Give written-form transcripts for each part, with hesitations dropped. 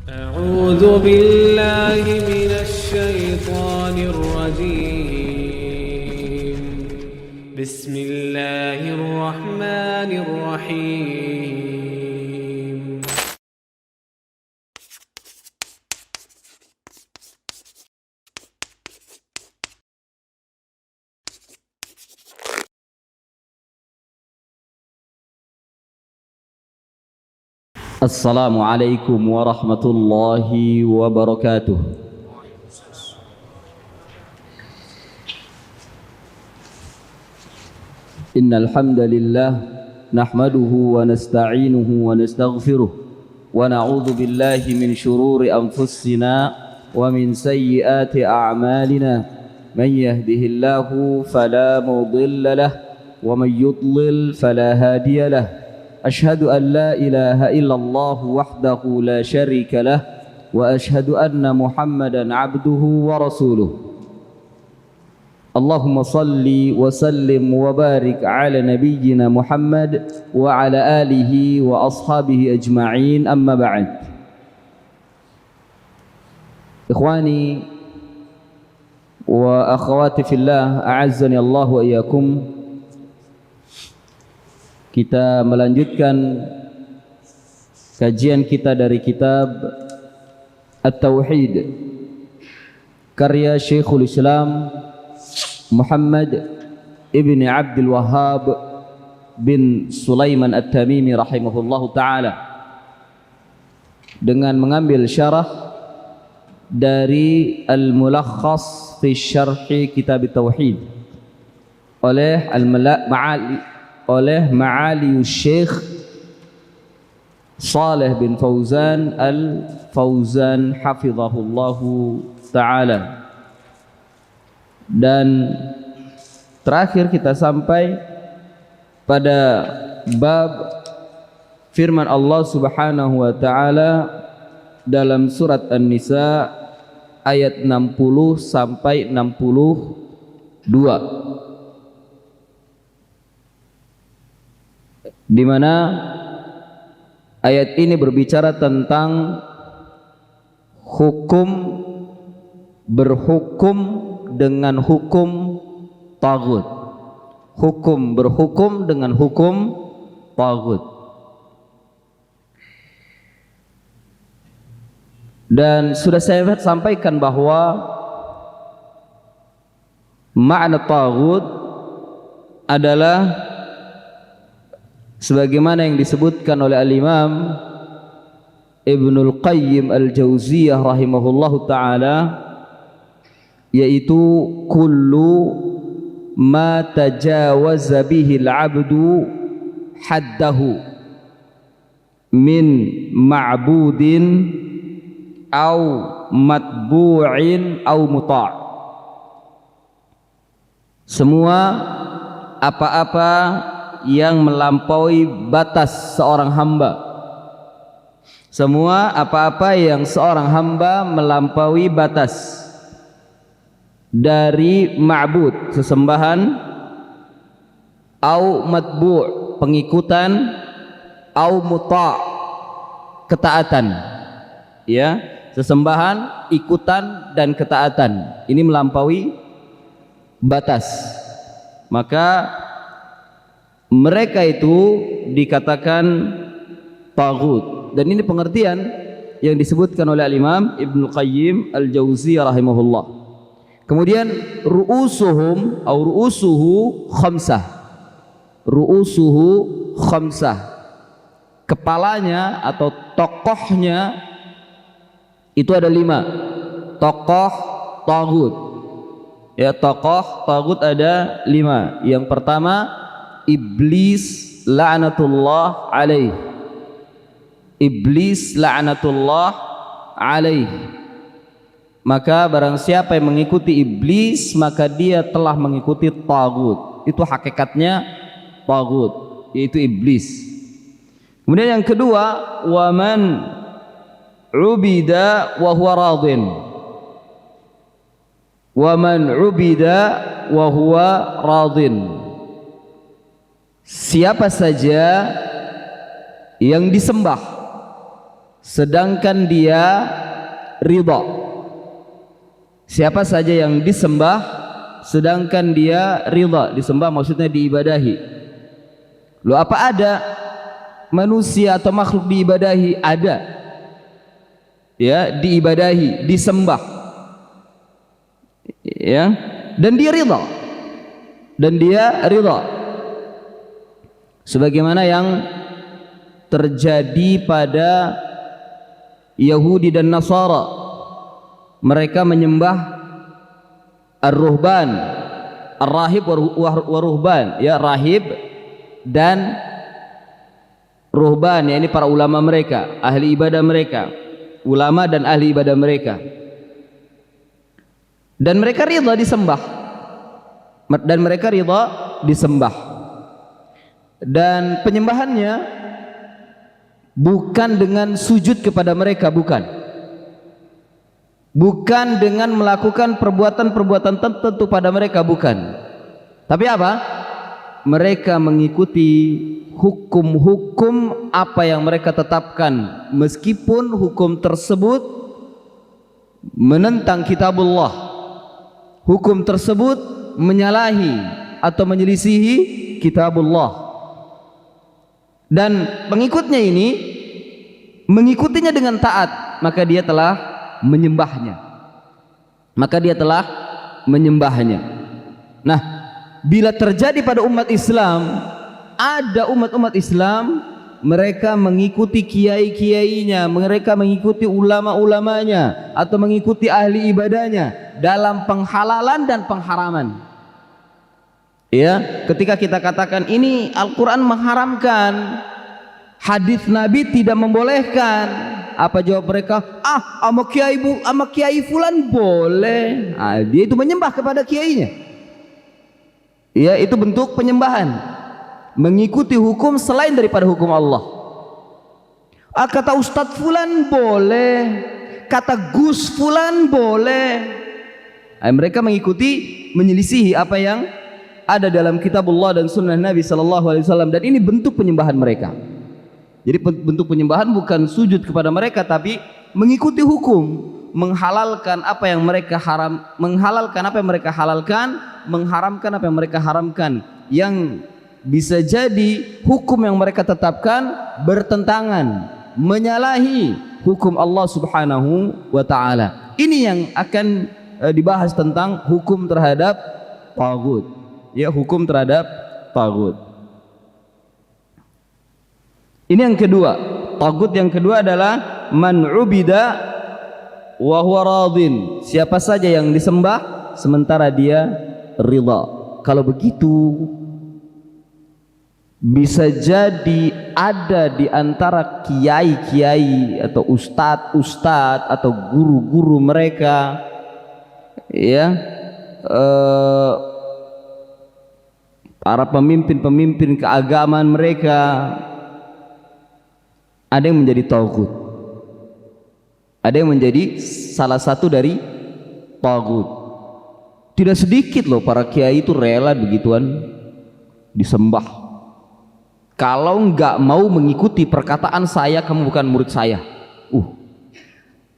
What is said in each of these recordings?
أعوذ بالله من الشيطان الرجيم بسم الله الرحمن الرحيم Assalamualaikum warahmatullahi wabarakatuh. Innal hamdalillah nahmaduhu wa nasta'inuhu wa nastaghfiruh wa na'udzu billahi min shururi anfusina wa min sayyiati a'malina. Man yahdihillahu fala mudilla lahu wa man yudlil fala hadiya lahu. أشهد أن لا إله إلا الله وحده لا شريك له وأشهد أن محمدا عبده ورسوله. اللهم صل وسلم وبارك على نبينا محمد وعلى آله وأصحابه أجمعين. أما بعد. إخواني وأخواتي في الله أعزني الله وإياكم. Kita melanjutkan kajian kita dari kitab At-Tauhid karya Syekhul Islam Muhammad ibn Abdul Wahhab bin Sulaiman At-Tamimi rahimahullahu ta'ala, dengan mengambil syarah dari Al-Mulakhas fi Syarhi Kitab At-Tauhid oleh Ma'ali Syekh Saleh bin Fauzan Al-Fauzan hafizahullahu ta'ala. Dan terakhir kita sampai pada bab firman Allah subhanahu wa ta'ala dalam surat An-Nisa ayat 60 sampai 62, di mana ayat ini berbicara tentang hukum berhukum dengan hukum taghut, hukum berhukum dengan hukum taghut. Dan sudah saya sampaikan bahwa makna taghut adalah sebagaimana yang disebutkan oleh Al-Imam Ibnul Qayyim Al-Jauziyah rahimahullahu ta'ala, yaitu kullu ma tajawaza bihi al-'abdu haddahu min ma'budin au matbu'in au muta'. Semua apa-apa yang melampaui batas seorang hamba, semua apa-apa yang seorang hamba melampaui batas dari ma'bud, sesembahan, au matbu', pengikutan, au muta', ketaatan, ya, sesembahan, ikutan dan ketaatan, ini melampaui batas, maka mereka itu dikatakan taghut. Dan ini pengertian yang disebutkan oleh Al-Imam Ibnu Qayyim Al-Jauziyah rahimahullah. Kemudian ru'usuhum atau ru'usuhu khamsah. Ru'usuhu khamsah. Kepalanya atau tokohnya itu ada 5. Tokoh taghut. Ya, tokoh taghut ada 5. Yang pertama Iblis la'natullah alaih. Iblis la'natullah alaih. Maka barang siapa yang mengikuti iblis, maka dia telah mengikuti taghut. Itu hakikatnya taghut, yaitu iblis. Kemudian yang kedua, wa man ubida wa huwa radin. Wa man ubida wa huwa radin. Siapa saja yang disembah sedangkan dia ridha. Siapa saja yang disembah sedangkan dia ridha, disembah maksudnya diibadahi. Loh, apa ada manusia atau makhluk diibadahi? Ada. Ya, diibadahi, disembah. Ya, dan dia ridha. Dan dia ridha. Sebagaimana yang terjadi pada Yahudi dan Nasara. Mereka menyembah ar-ruhban, ar-rahib wa ruhban, ya, rahib dan ruhban, ya, ini para ulama mereka, ahli ibadah mereka, ulama dan ahli ibadah mereka. Dan mereka ridha disembah. Dan mereka ridha disembah. Dan penyembahannya bukan dengan sujud kepada mereka, bukan. Bukan dengan melakukan perbuatan-perbuatan tertentu pada mereka, bukan. Tapi apa? Mereka mengikuti hukum-hukum apa yang mereka tetapkan, meskipun hukum tersebut menentang kitabullah, hukum tersebut menyalahi atau menyelisihi kitabullah. Dan pengikutnya ini mengikutinya dengan taat, maka dia telah menyembahnya. Maka dia telah menyembahnya. Nah, bila terjadi pada umat Islam, ada umat-umat Islam mereka mengikuti kiai-kiainya, mereka mengikuti ulama-ulamanya atau mengikuti ahli ibadahnya dalam penghalalan dan pengharaman. Ya, ketika kita katakan ini Al-Qur'an mengharamkan, hadis Nabi tidak membolehkan, apa jawab mereka? Sama kiai fulan boleh. Dia itu menyembah kepada kiainya. Ya, itu bentuk penyembahan, mengikuti hukum selain daripada hukum Allah. Kata Ustadz fulan boleh, kata Gus fulan boleh. Mereka mengikuti, menyelisihi apa yang ada dalam kitabullah dan sunnah Nabi SAW, dan ini bentuk penyembahan mereka. Jadi bentuk penyembahan bukan sujud kepada mereka, tapi mengikuti hukum, menghalalkan apa yang mereka haram, menghalalkan apa yang mereka halalkan, mengharamkan apa yang mereka haramkan, yang bisa jadi hukum yang mereka tetapkan bertentangan, menyalahi hukum Allah Subhanahu wa taala. Ini yang akan dibahas tentang hukum terhadap taghut. Ya, hukum terhadap taghut. Ini yang kedua. Taghut yang kedua adalah man ubida wa huwa radin. Siapa saja yang disembah sementara dia ridha. Kalau begitu bisa jadi ada di antara kiai-kiai atau ustadz atau guru-guru mereka, ya, para pemimpin-pemimpin keagamaan mereka, ada yang menjadi taghut, ada yang menjadi salah satu dari taghut. Tidak sedikit loh para kiai itu rela begituan disembah. Kalau nggak mau mengikuti perkataan saya, kamu bukan murid saya.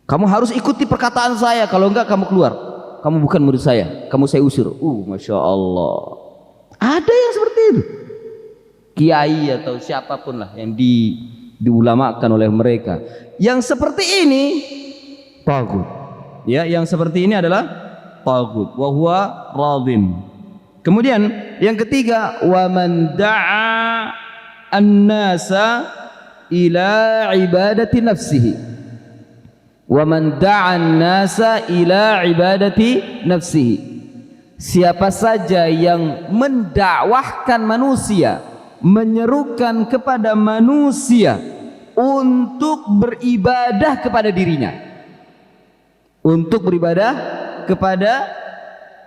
Kamu harus ikuti perkataan saya, kalau enggak kamu keluar. Kamu bukan murid saya, kamu saya usir. Masya Allah. Ada yang seperti itu. Kiai atau siapapun lah yang diulamakan oleh mereka. Yang seperti ini taghut. Ya, yang seperti ini adalah taghut. Wa huwa radin. Kemudian yang ketiga, wa man da'a an-nasa ila ibadati nafsihi. Wa man da'a an-nasa ila ibadati nafsihi. Siapa saja yang mendakwahkan manusia, menyerukan kepada manusia untuk beribadah kepada dirinya, untuk beribadah kepada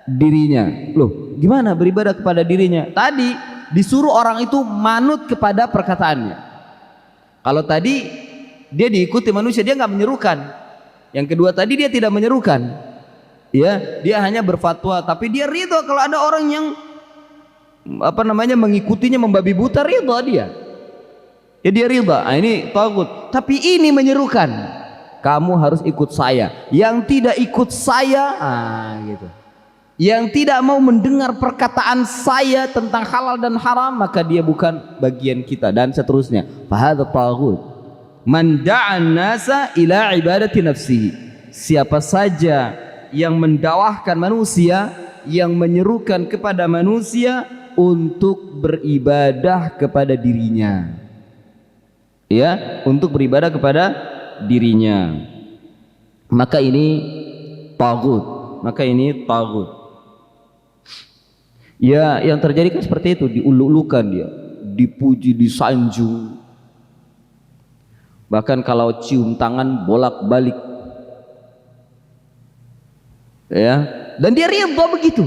dirinya. Loh, gimana beribadah kepada dirinya? Tadi disuruh orang itu manut kepada perkataannya. Kalau tadi dia diikuti manusia, dia nggak menyerukan. Yang kedua tadi dia tidak menyerukan, ya, dia hanya berfatwa, tapi dia ridho kalau ada orang yang mengikutinya membabi buta, ridho dia. Ya dia ridha. Nah, ini tagut. Tapi ini menyerukan, kamu harus ikut saya. Yang tidak ikut saya, gitu. Yang tidak mau mendengar perkataan saya tentang halal dan haram, maka dia bukan bagian kita, dan seterusnya. Fahadha tagut. Man da'an nasa ila ibadati nafsihi. Siapa saja yang mendakwahkan manusia, yang menyerukan kepada manusia untuk beribadah kepada dirinya, ya, untuk beribadah kepada dirinya, maka ini tagut. Maka ini tagut. Ya, yang terjadi kan seperti itu, diulu-ulukan dia, dipuji, disanjung. Bahkan kalau cium tangan bolak-balik, ya, dan dia ridha begitu.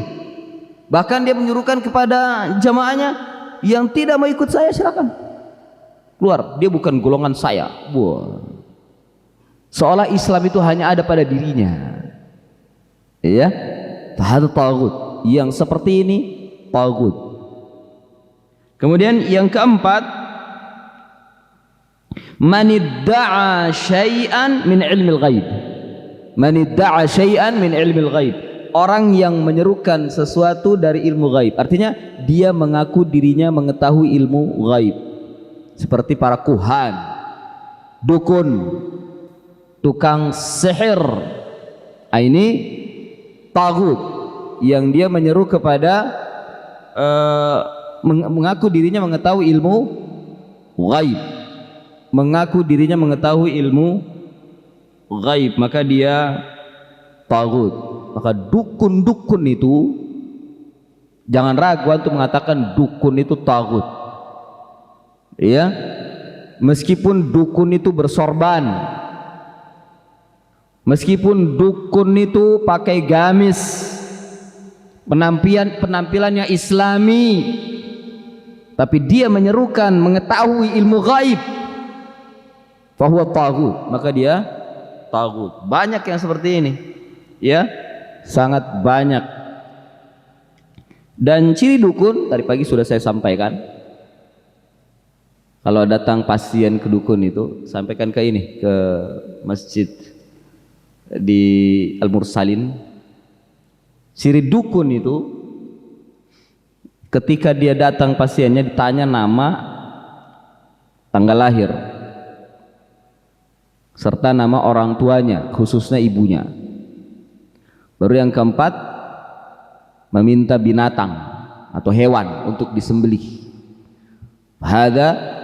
Bahkan dia menyuruhkan kepada jamaahnya, yang tidak mau ikut saya silakan keluar, dia bukan golongan saya. Wah, seolah Islam itu hanya ada pada dirinya, ya. Fahadha tagut. Yang seperti ini tagut. Kemudian yang keempat, man idda'a syai'an min ilmil ghaib. Man idda'a syai'an min ilmil ghaib. Orang yang menyerukan sesuatu dari ilmu gaib, artinya dia mengaku dirinya mengetahui ilmu gaib, seperti para kuhan, dukun, tukang sihir. Ini tagut, yang dia menyeru kepada mengaku dirinya mengetahui ilmu gaib, mengaku dirinya mengetahui ilmu gaib, maka dia tagut. Maka dukun-dukun itu, jangan ragu untuk mengatakan dukun itu tagut, ya. Meskipun dukun itu bersorban, meskipun dukun itu pakai gamis, penampilannya islami, tapi dia menyerukan mengetahui ilmu gaib, fahuwa tagut, maka dia tagut. Banyak yang seperti ini, ya, sangat banyak. Dan ciri dukun tadi pagi sudah saya sampaikan. Kalau datang pasien ke dukun itu, sampaikan ke ini, ke masjid di Al-Mursalin. Ciri dukun itu, ketika dia datang pasiennya ditanya nama, tanggal lahir, serta nama orang tuanya, khususnya ibunya. Baru yang keempat, meminta binatang atau hewan untuk disembelih. Hada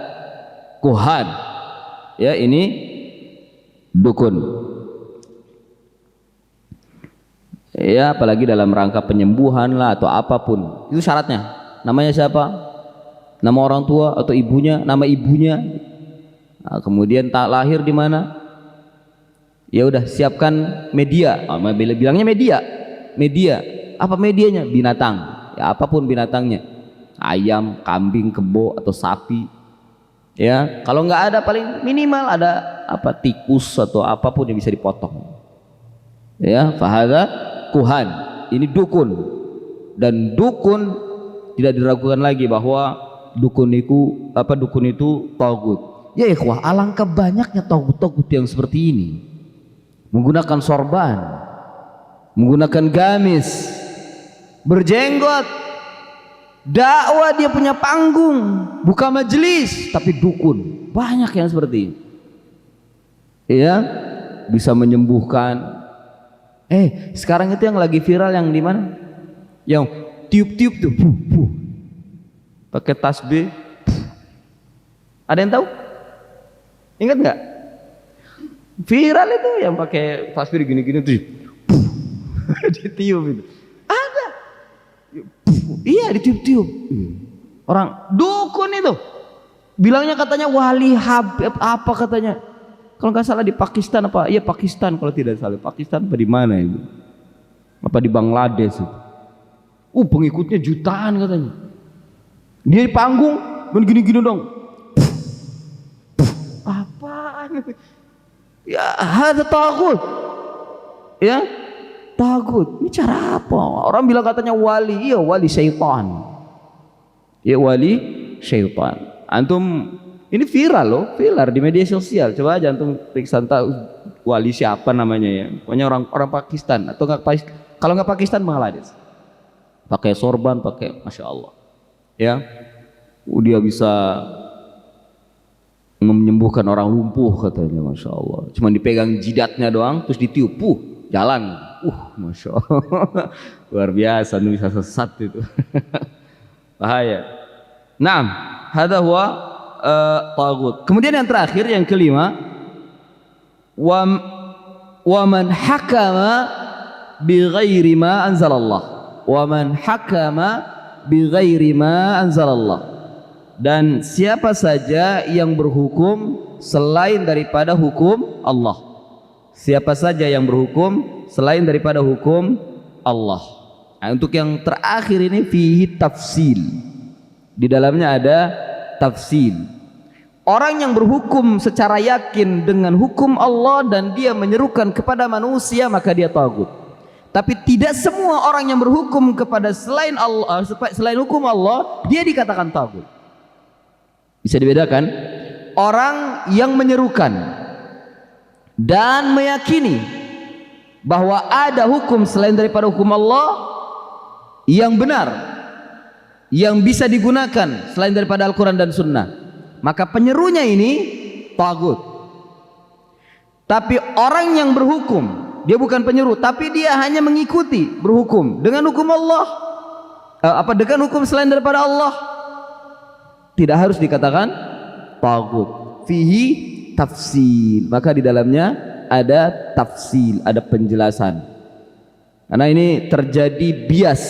kuhan, ya, ini dukun, ya, apalagi dalam rangka penyembuhan lah atau apapun, itu syaratnya. Namanya siapa? Nama orang tua atau ibunya, nama ibunya. Nah, kemudian tak lahir di mana? Ya udah, siapkan media. Bilangnya media. Apa medianya? Binatang. Ya, apapun binatangnya. Ayam, kambing, kebo atau sapi. Ya, kalau nggak ada paling minimal ada apa? Tikus atau apapun yang bisa dipotong. Ya, fahadha kuhan. Ini dukun. Dan dukun tidak diragukan lagi bahwa dukun itu tagut. Ya ikhwah, alangkah banyaknya tagut-tagut yang seperti ini. Menggunakan sorban, menggunakan gamis, berjenggot, dakwah dia punya panggung, buka majelis, tapi dukun. Banyak yang seperti ini, ya, bisa menyembuhkan. Sekarang itu yang lagi viral yang di mana? Yang tiup-tiup tuh, pakai tasbih. Ada yang tahu? Ingat nggak? Viral itu yang pakai tasbih gini-gini tuh, ditiup itu. Ada, iya, ditiup-tiup. Orang dukun itu, bilangnya katanya wali Habib apa katanya. Kalau nggak salah di Pakistan apa? Iya Pakistan kalau tidak salah. Pakistan apa di mana itu? Apa di Bangladesh itu? Pengikutnya jutaan katanya. Dia di panggung dan gini-gini dong. Apaan? Ya, ada tagut. Ya, tagut. Ini cara apa? Orang bilang katanya wali. Iya, wali syaitan. Ya, wali syaitan. Antum Ini viral loh, viral di media sosial. Coba aja antum periksa wali siapa namanya ya. Pokoknya orang Pakistan atau kalau nggak Pakistan Bangladesh. Pakai sorban, pakai Masya Allah. Ya, dia bisa menyembuhkan orang lumpuh katanya, Masya Allah. Cuma dipegang jidatnya doang, terus ditiup, jalan. Masya Allah. Luar biasa, bisa sesat itu. Bahaya. Naam, hadza huwa taghut. Kemudian yang terakhir, yang kelima, wa man hakama bi ghairi ma anzalallah. Wa man hakama bi ghairi ma anzalallah. Dan siapa saja yang berhukum selain daripada hukum Allah. Siapa saja yang berhukum selain daripada hukum Allah. Nah, untuk yang terakhir ini fihi tafsil. Di dalamnya ada tafsil. Orang yang berhukum secara yakin dengan hukum Allah dan dia menyerukan kepada manusia, maka dia tagut. Tapi tidak semua orang yang berhukum kepada selain Allah, selain hukum Allah, dia dikatakan tagut. Bisa dibedakan? Orang yang menyerukan dan meyakini bahwa ada hukum selain daripada hukum Allah yang benar, yang bisa digunakan selain daripada Al-Quran dan Sunnah, maka penyerunya ini tagut. Tapi orang yang berhukum, dia bukan penyeru, tapi dia hanya mengikuti berhukum dengan hukum Allah, dengan hukum selain daripada Allah, tidak harus dikatakan tagut. Fihi tafsil, maka di dalamnya ada tafsil, ada penjelasan. Karena ini terjadi bias,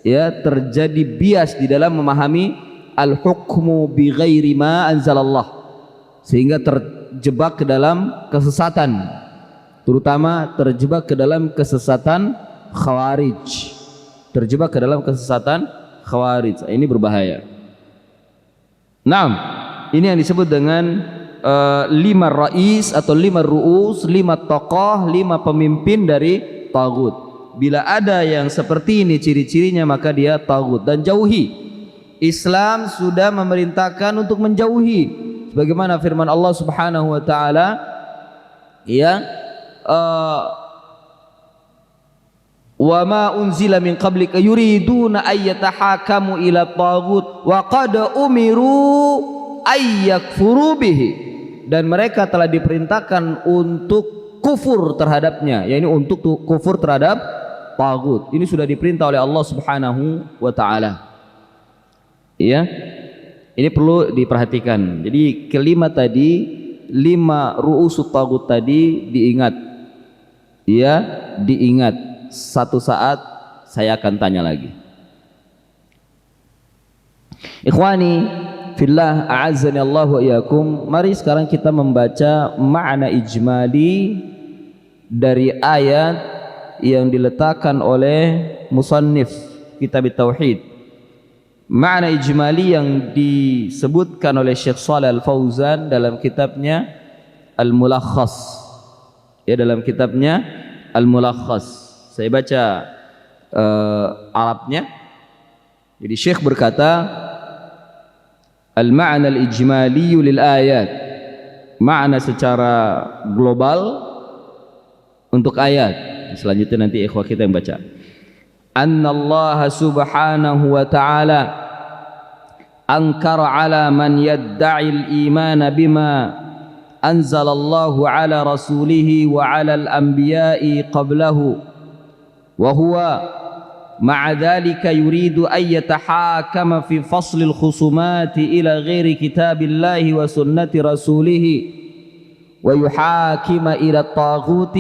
ya, terjadi bias di dalam memahami al-hukmu bi ghairi ma anzalallah, sehingga terjebak ke dalam kesesatan, terutama terjebak ke dalam kesesatan khawarij, terjebak ke dalam kesesatan khawarij. Ini berbahaya. Nah, ini yang disebut dengan 5 rais atau 5 ru'us, 5 tokoh, 5 pemimpin dari tagut. Bila ada yang seperti ini ciri-cirinya, maka dia tagut. Dan jauhi. Islam sudah memerintahkan untuk menjauhi, sebagaimana firman Allah Subhanahu wa taala, ya, wa ma unzila min qablika yuriduna ayyatahakamu ila tagut wa qad umiru ayyakfuru bihi. Dan mereka telah diperintahkan untuk kufur terhadapnya, yakni untuk kufur terhadap tagut. Ini sudah diperintah oleh Allah Subhanahu wa taala. Ya. Ini perlu diperhatikan. Jadi kelima tadi, 5 ru'usut tagut tadi diingat. Ya, diingat. Satu saat saya akan tanya lagi. Ikhwani fillah, a'azzani Allah wa iyyakum. Mari sekarang kita membaca makna ijmali dari ayat yang diletakkan oleh musannif kitab tauhid. Makna ijmali yang disebutkan oleh Syekh Shalih Al-Fauzan dalam kitabnya Al-Mulakhas. Ya, dalam kitabnya Al-Mulakhas. Saya baca Arabnya. Jadi Syekh berkata, al-ma'na al-ijmali lil ayat. Makna secara global untuk ayat. Selanjutnya nanti ikhwah kita yang baca. Anna Allah subhanahu wa ta'ala ankara ala man yadda'i al-imana bima anzalallahu ala rasulihi wa ala al-anbiya'i qablahu. وهو مع ذلك يريد أن يتحاكم في فصل الخصومات إلى غير كتاب الله وسنة رسوله ويحاكم إلى الطاغوت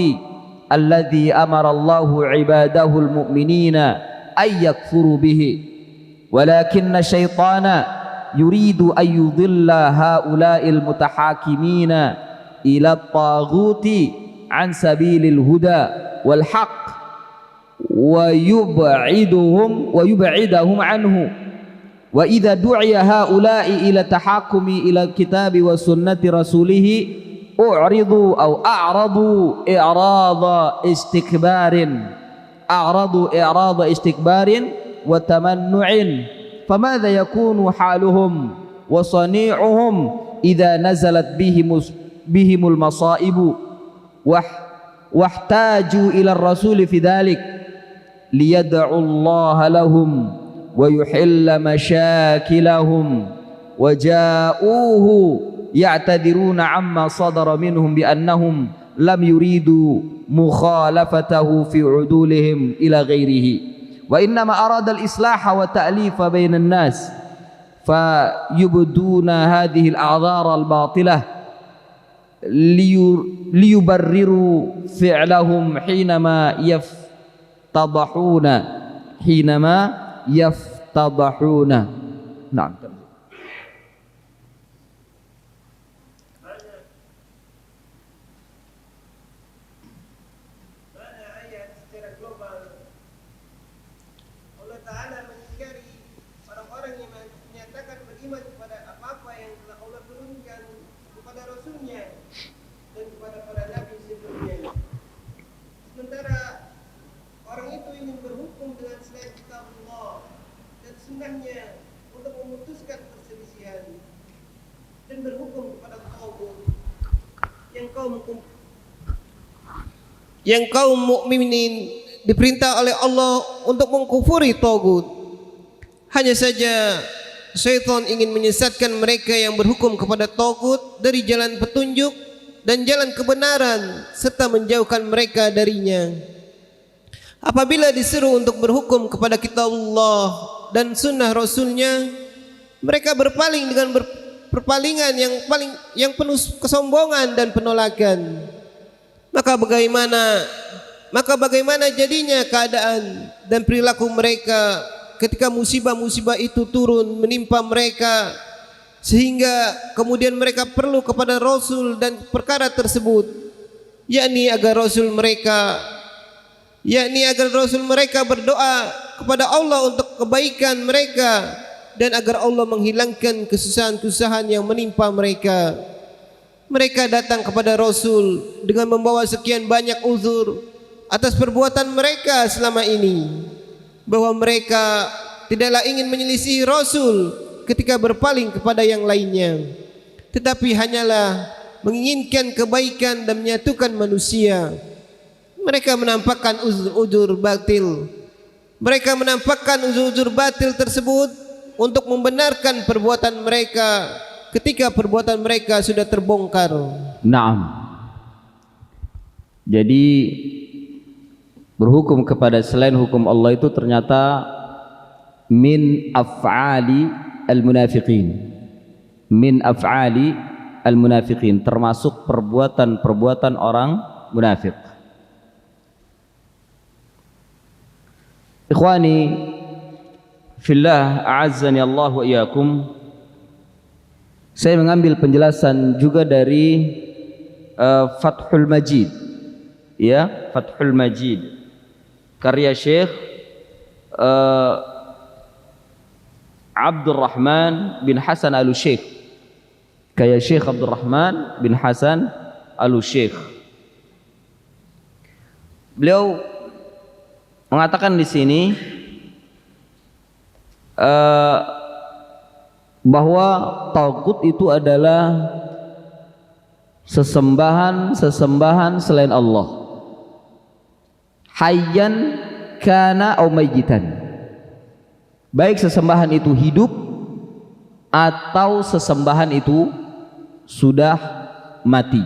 الذي أمر الله عباده المؤمنين أن يكفروا به ولكن الشيطان يريد أن يضل هؤلاء المتحاكمين إلى الطاغوت عن سبيل الهدى والحق ويبعدهم عنه. وإذا دعي هؤلاء إلى التحاكم إلى الكتاب وسنة رسوله أعرضوا إعراض استكبار وتمنع. فماذا يكون حالهم wa sani'uhum idza nazalat bihimul masaibu wahtaju ila ar-rasul fi dhalik liyad'u Allah lahum wa yuhilla mashakilahum wa ja'uhu ya'tadiruna amma sadara minhum bi annahum lam yuridu mukhalafatahu fi udulihim ila ghairihi wa innama arada al-islaha wa ta'lifa bainan nas fayubduna hadhihi al-a'dhar al-batilah liyubarriru fi'lahum hinama yaftadahuna. Nah, untuk memutuskan perselisihan dan berhukum kepada taghut yang kaum mukminin diperintah oleh Allah untuk mengkufuri taghut. Hanya saja syaitan ingin menyesatkan mereka yang berhukum kepada taghut dari jalan petunjuk dan jalan kebenaran serta menjauhkan mereka darinya. Apabila disuruh untuk berhukum kepada kitab Allah dan sunnah Rasulnya, mereka berpaling dengan perpalingan yang penuh kesombongan dan penolakan. Maka bagaimana jadinya keadaan dan perilaku mereka ketika musibah-musibah itu turun menimpa mereka, sehingga kemudian mereka perlu kepada Rasul dan perkara tersebut, yakni agar Rasul mereka berdoa kepada Allah untuk kebaikan mereka dan agar Allah menghilangkan kesusahan-kesusahan yang menimpa mereka. Mereka datang kepada Rasul dengan membawa sekian banyak uzur atas perbuatan mereka selama ini, bahwa mereka tidaklah ingin menyelisihi Rasul ketika berpaling kepada yang lainnya, tetapi hanyalah menginginkan kebaikan dan menyatukan manusia. Mereka menampakkan uzur-uzur batil. Mereka menampakkan uzur-uzur batil tersebut untuk membenarkan perbuatan mereka ketika perbuatan mereka sudah terbongkar. Naam. Jadi berhukum kepada selain hukum Allah itu ternyata min af'ali al-munafiqin. Min af'ali al-munafiqin, termasuk perbuatan-perbuatan orang munafik. Ikhwani fillah, a'azzani Allah wa iyyakum. Saya mengambil penjelasan juga dari Fathul Majid, ya, Fathul Majid karya Syekh Abdurrahman bin Hasan Al-Syekh, karya Syekh Abdurrahman bin Hasan Al-Syekh. Beliau mengatakan di sini bahwa taghut itu adalah sesembahan selain Allah, hayyan kana au mayyitan, baik sesembahan itu hidup atau sesembahan itu sudah mati.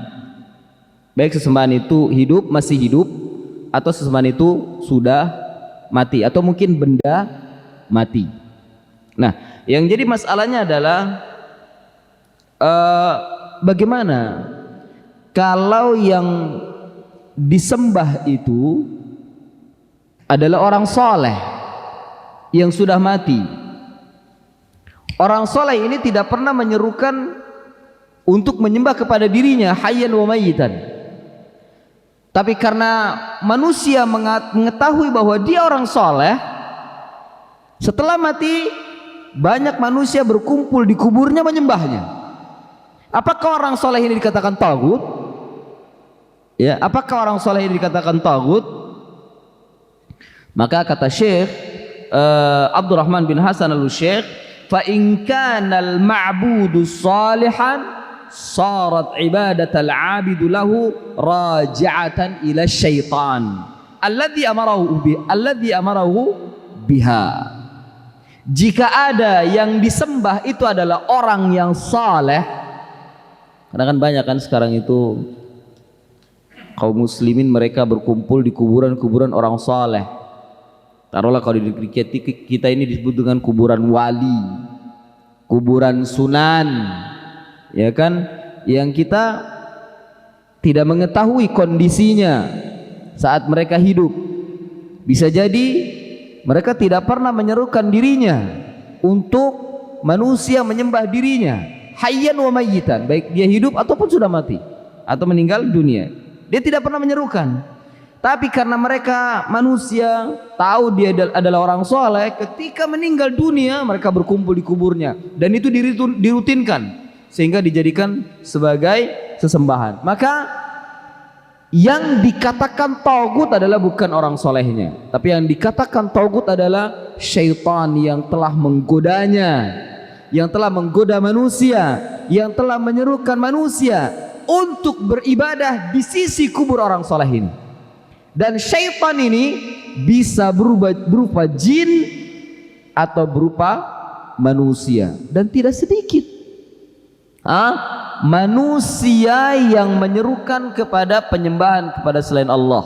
Baik sesembahan itu hidup, masih hidup, atau sesembahan itu sudah mati, atau mungkin benda mati. Nah, yang jadi masalahnya adalah bagaimana kalau yang disembah itu adalah orang soleh yang sudah mati. Orang soleh ini tidak pernah menyerukan untuk menyembah kepada dirinya hayyan wa mayyitan. Tapi karena manusia mengetahui bahwa dia orang soleh, setelah mati banyak manusia berkumpul di kuburnya menyembahnya. Apakah orang soleh ini dikatakan taghut? Ya, apakah orang soleh ini dikatakan taghut? Maka kata Syekh Abdurrahman bin Hasan Al-Syekh, fa in kana al ma'budu salihan sarat ibadatal 'abidu lahu raji'atan ila syaitan alladzi amarahu biha. Jika ada yang disembah itu adalah orang yang saleh, karena kan banyak kan sekarang itu kaum muslimin mereka berkumpul di kuburan-kuburan orang saleh. Taruhlah kalau di negeri kita ini disebut dengan kuburan wali, kuburan sunan, ya kan, yang kita tidak mengetahui kondisinya saat mereka hidup. Bisa jadi mereka tidak pernah menyerukan dirinya untuk manusia menyembah dirinya, hayyan wa mayyitan, baik dia hidup ataupun sudah mati atau meninggal dunia. Dia tidak pernah menyerukan. Tapi karena mereka manusia tahu dia adalah orang soleh, ketika meninggal dunia mereka berkumpul di kuburnya, dan itu dirutinkan sehingga dijadikan sebagai sesembahan. Maka yang dikatakan tagut adalah bukan orang solehnya, tapi yang dikatakan tagut adalah syaitan yang telah menggodanya, yang telah menggoda manusia, yang telah menyerukan manusia untuk beribadah di sisi kubur orang soleh ini. Dan syaitan ini bisa berupa jin atau berupa manusia, dan tidak sedikit manusia yang menyerukan kepada penyembahan kepada selain Allah,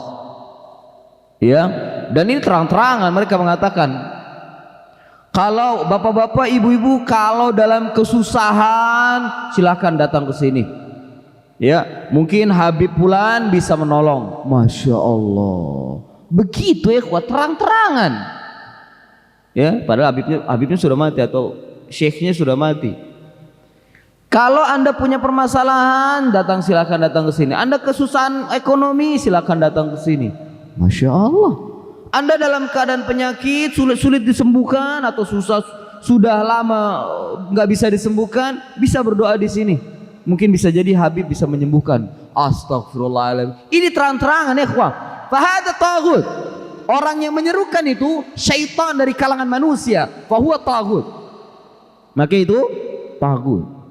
ya. Dan ini terang-terangan mereka mengatakan, kalau bapak-bapak, ibu-ibu, kalau dalam kesusahan silakan datang ke sini, ya, mungkin Habib Fulan bisa menolong. Masya Allah, begitu ya, kuat terang-terangan, ya. Padahal Habibnya sudah mati atau syekhnya sudah mati. Kalau Anda punya permasalahan, silakan datang ke sini. Anda kesusahan ekonomi, silakan datang ke sini. Masya Allah. Anda dalam keadaan penyakit sulit disembuhkan atau sudah lama nggak bisa disembuhkan, bisa berdoa di sini. Mungkin bisa jadi Habib bisa menyembuhkan. Astagfirullahaladzim. Ini terang-terangan ya, ikhwah. Fahada taghut. Orang yang menyerukan itu syaitan dari kalangan manusia. Fahuwa taghut. Maka itu taghut.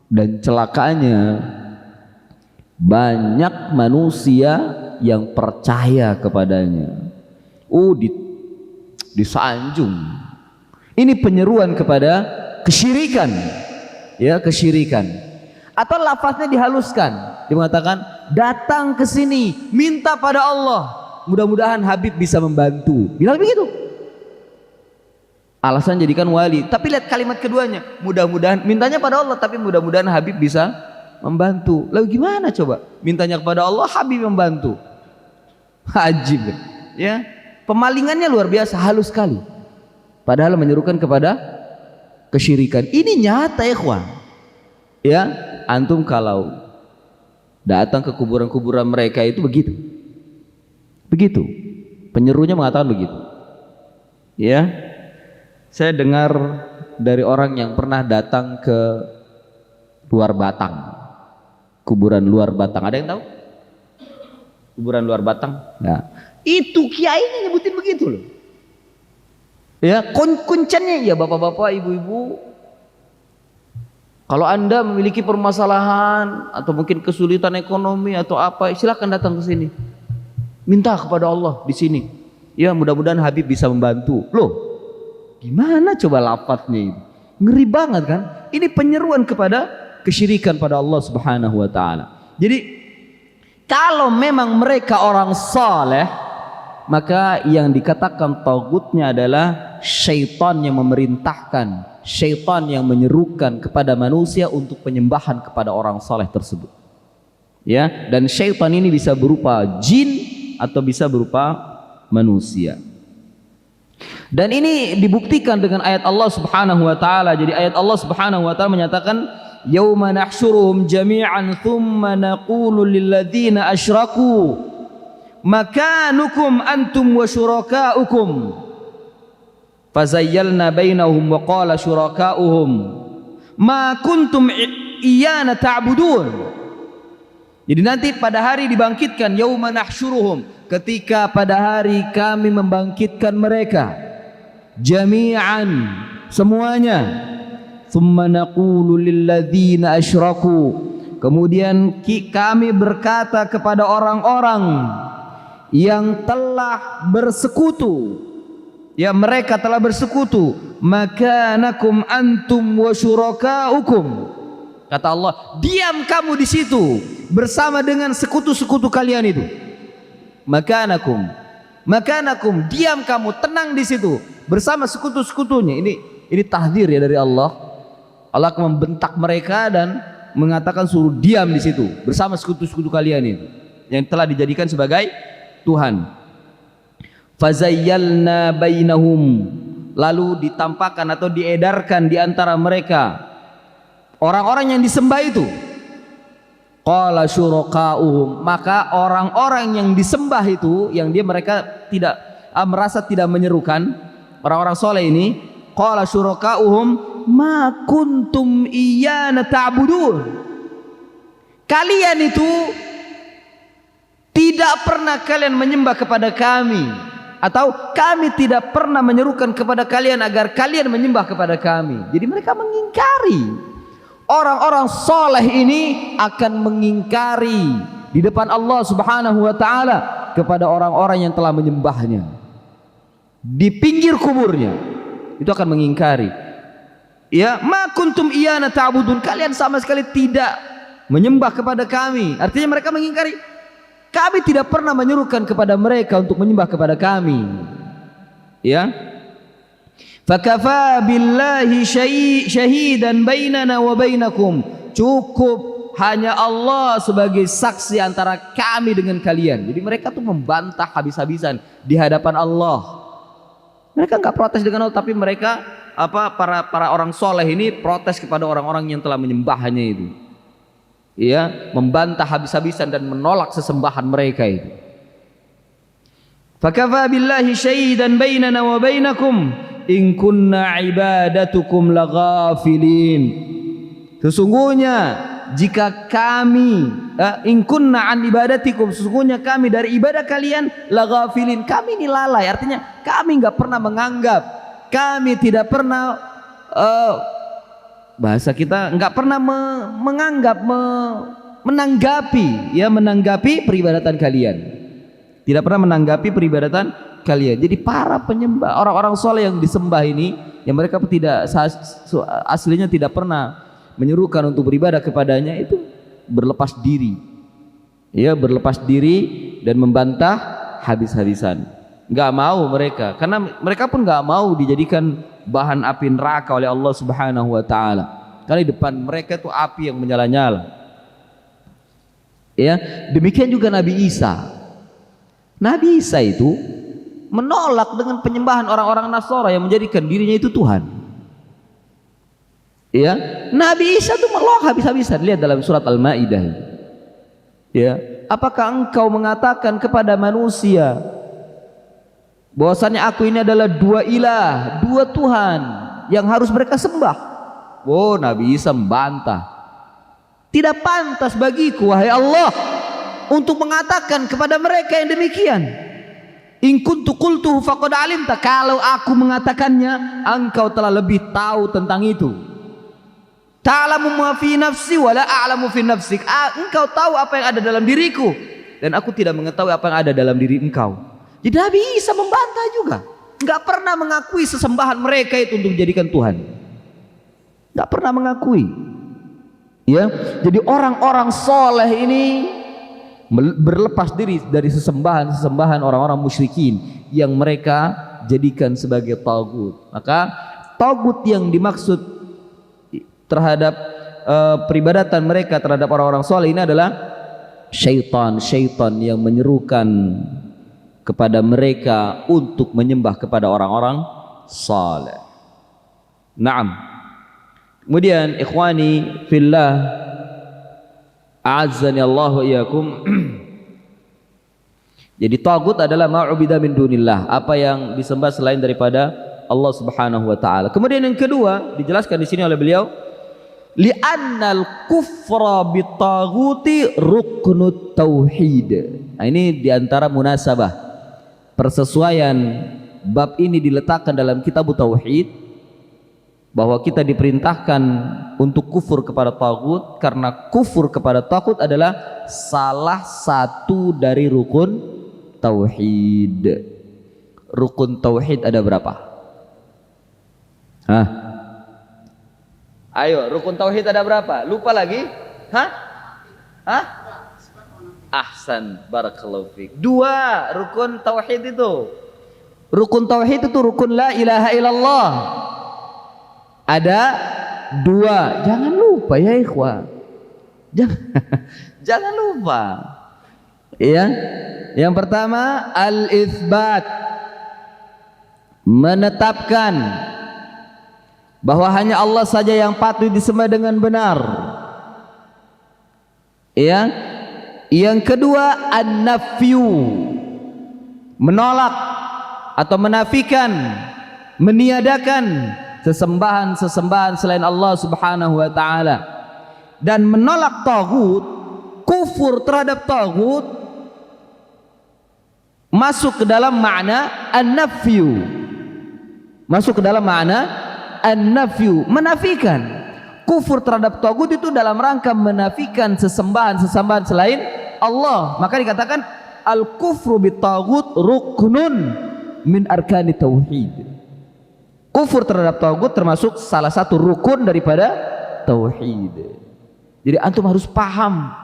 Dan celakanya banyak manusia yang percaya kepadanya. Disanjung. Ini penyeruan kepada kesyirikan, ya, kesyirikan. Atau lafaznya dihaluskan, dia mengatakan datang ke sini, minta pada Allah, mudah-mudahan Habib bisa membantu. Bilang begitu. Alasan jadikan wali. Tapi lihat kalimat keduanya, mudah-mudahan, mintanya pada Allah, tapi mudah-mudahan Habib bisa membantu. Lalu gimana coba? Mintanya kepada Allah, Habib membantu. Ajib, ya. Pemalingannya luar biasa, halus sekali. Padahal menyerukan kepada kesyirikan. Ini nyata, ikhwan. Ya, antum kalau datang ke kuburan-kuburan mereka itu begitu. Begitu. Penyerunya mengatakan begitu. Ya. Saya dengar dari orang yang pernah datang ke luar Batang, kuburan luar Batang. Ada yang tahu? Kuburan luar Batang? Nah, itu kiainya nyebutin begitu loh. Ya, kuncennya ya bapak-bapak, ibu-ibu. Kalau Anda memiliki permasalahan atau mungkin kesulitan ekonomi atau apa, silakan datang ke sini. Minta kepada Allah di sini. Ya, mudah-mudahan Habib bisa membantu. Loh, gimana coba lafadznya ini? Ngeri banget kan? Ini penyeruan kepada kesyirikan pada Allah Subhanahu wa taala. Jadi kalau memang mereka orang saleh, maka yang dikatakan tagutnya adalah syaitan yang memerintahkan, syaitan yang menyerukan kepada manusia untuk penyembahan kepada orang saleh tersebut. Ya, dan syaitan ini bisa berupa jin atau bisa berupa manusia. Dan ini dibuktikan dengan ayat Allah Subhanahu wa taala. Jadi ayat Allah Subhanahu wa taala menyatakan yauma nahsyuruhum jami'an thumma naqulu lil ladzina asyraku makanukum antum wa syurakaukum fazayyalna bainahum wa qala syurakauhum ma kuntum iyana ta'budun. Jadi nanti pada hari dibangkitkan, yauma nahsyuruhum, ketika pada hari kami membangkitkan mereka, jami'an, semuanya. Tsumma naqulu lilladzina asyraku, kemudian kami berkata kepada orang-orang yang telah bersekutu, ya mereka telah bersekutu, makanakum antum wa syurakaukum, kata Allah, diam kamu di situ bersama dengan sekutu-sekutu kalian itu. Makanakum, diam kamu, tenang di situ bersama sekutu-sekutunya. Ini tahdzir ya dari Allah. Allah akan membentak mereka dan mengatakan suruh diam di situ bersama sekutu-sekutu kalian itu yang telah dijadikan sebagai Tuhan. Fazayyalna bainahum, lalu ditampakkan atau diedarkan di antara mereka orang-orang yang disembah itu. Qala syurakauhum, maka orang-orang yang disembah itu, yang mereka tidak merasa tidak menyerukan, orang-orang soleh ini, qala syurakauhum ma kuntum iyyana ta'budun, kalian itu tidak pernah kalian menyembah kepada kami, atau kami tidak pernah menyerukan kepada kalian agar kalian menyembah kepada kami. Jadi mereka mengingkari. Orang-orang soleh ini akan mengingkari di depan Allah Subhanahu wa ta'ala kepada orang-orang yang telah menyembahnya di pinggir kuburnya, itu akan mengingkari. Ya, ma kuntum iyana ta'budun, kalian sama sekali tidak menyembah kepada kami. Artinya mereka mengingkari, kami tidak pernah menyerukan kepada mereka untuk menyembah kepada kami. Ya, fakafa billahi syahidan bainana wa bainakum, cukup hanya Allah sebagai saksi antara kami dengan kalian. Jadi mereka tuh membantah habis-habisan di hadapan Allah. Mereka nggak protes dengan Allah, tapi mereka para orang soleh ini protes kepada orang-orang yang telah menyembahnya itu. Ya, membantah habis-habisan dan menolak sesembahan mereka itu. Fakafa billahi syahidan bainana wa bainakum in kunna ibadatukum laghafilin. Sesungguhnya jika kami in kunna an ibadatikum, sesungguhnya kami dari ibadah kalian laghafilin, kami ini lalai. Artinya kami enggak pernah menganggap, kami tidak pernah bahasa kita enggak pernah menganggap, menanggapi peribadatan kalian. Tidak pernah menanggapi peribadatan kalian. Jadi para penyembah, orang-orang soleh yang disembah ini, yang mereka tidak aslinya tidak pernah menyerukan untuk beribadah kepadanya, itu berlepas diri. Ya, berlepas diri dan membantah habis-habisan. Enggak mau mereka, karena mereka pun enggak mau dijadikan bahan api neraka oleh Allah Subhanahu wa ta'ala. Karena di depan mereka itu api yang menyala-nyala. Ya, demikian juga Nabi Isa. Nabi Isa itu menolak dengan penyembahan orang-orang Nasara yang menjadikan dirinya itu Tuhan. Ya, Nabi Isa itu menolak habis-habisan. Lihat dalam surat Al-Maidah. Ya, apakah engkau mengatakan kepada manusia bahwasannya aku ini adalah dua ilah, dua Tuhan yang harus mereka sembah? Oh, Nabi Isa membantah. Tidak pantas bagiku, wahai Allah, untuk mengatakan kepada mereka yang demikian. In kuntu qultuhu faqad alimta, kalau aku mengatakannya engkau telah lebih tahu tentang itu. Ta'lamu ma fi nafsi wa la a'lamu fi nafsik, engkau tahu apa yang ada dalam diriku dan aku tidak mengetahui apa yang ada dalam diri engkau. Jadi Nabi Isa membantah juga, enggak pernah mengakui sesembahan mereka itu untuk dijadikan Tuhan. Enggak pernah mengakui. Ya, jadi orang-orang soleh ini berlepas diri dari sesembahan orang-orang musyrikin yang mereka jadikan sebagai tagut. Maka tagut yang dimaksud terhadap peribadatan mereka terhadap orang-orang soleh ini adalah syaitan yang menyerukan kepada mereka untuk menyembah kepada orang-orang saleh. Naam. Kemudian ikhwani fillah, a'azzani Allah wa iyyakum. Jadi tagut adalah ma'ubida min dunillah, apa yang disembah selain daripada Allah Subhanahu wa taala. Kemudian yang kedua dijelaskan di sini oleh beliau, li'annal kufra bitaghuti ruknut tauhid. Nah, ini diantara munasabah persesuaian bab ini diletakkan dalam kitab tauhid, bahwa kita diperintahkan untuk kufur kepada tagut, karena kufur kepada tagut adalah salah satu dari rukun tauhid. Rukun tauhid ada berapa? Hah? Ayo, rukun tauhid ada berapa? Lupa lagi? Hah? Hah? Ahsan, barakallahu fiik. 2 rukun tauhid itu. Rukun tauhid itu rukun la ilaha illallah. Ada 2. Jangan lupa ya ikhwah. Jangan lupa. Ya. Yang pertama al-itsbat. Menetapkan bahwa hanya Allah saja yang patut disembah dengan benar. Ya. Yang kedua an-nafyu. Menolak atau menafikan, meniadakan sesembahan-sesembahan selain Allah Subhanahu wa taala, dan menolak tagut, kufur terhadap tagut masuk ke dalam makna an-nafyu. Masuk ke dalam makna an-nafyu, menafikan. Kufur terhadap tagut itu dalam rangka menafikan sesembahan-sesembahan selain Allah. Maka dikatakan al-kufru bit-tagut ruknun min arkani tauhid. Kufur terhadap tagut termasuk salah satu rukun daripada tauhid. Jadi antum harus paham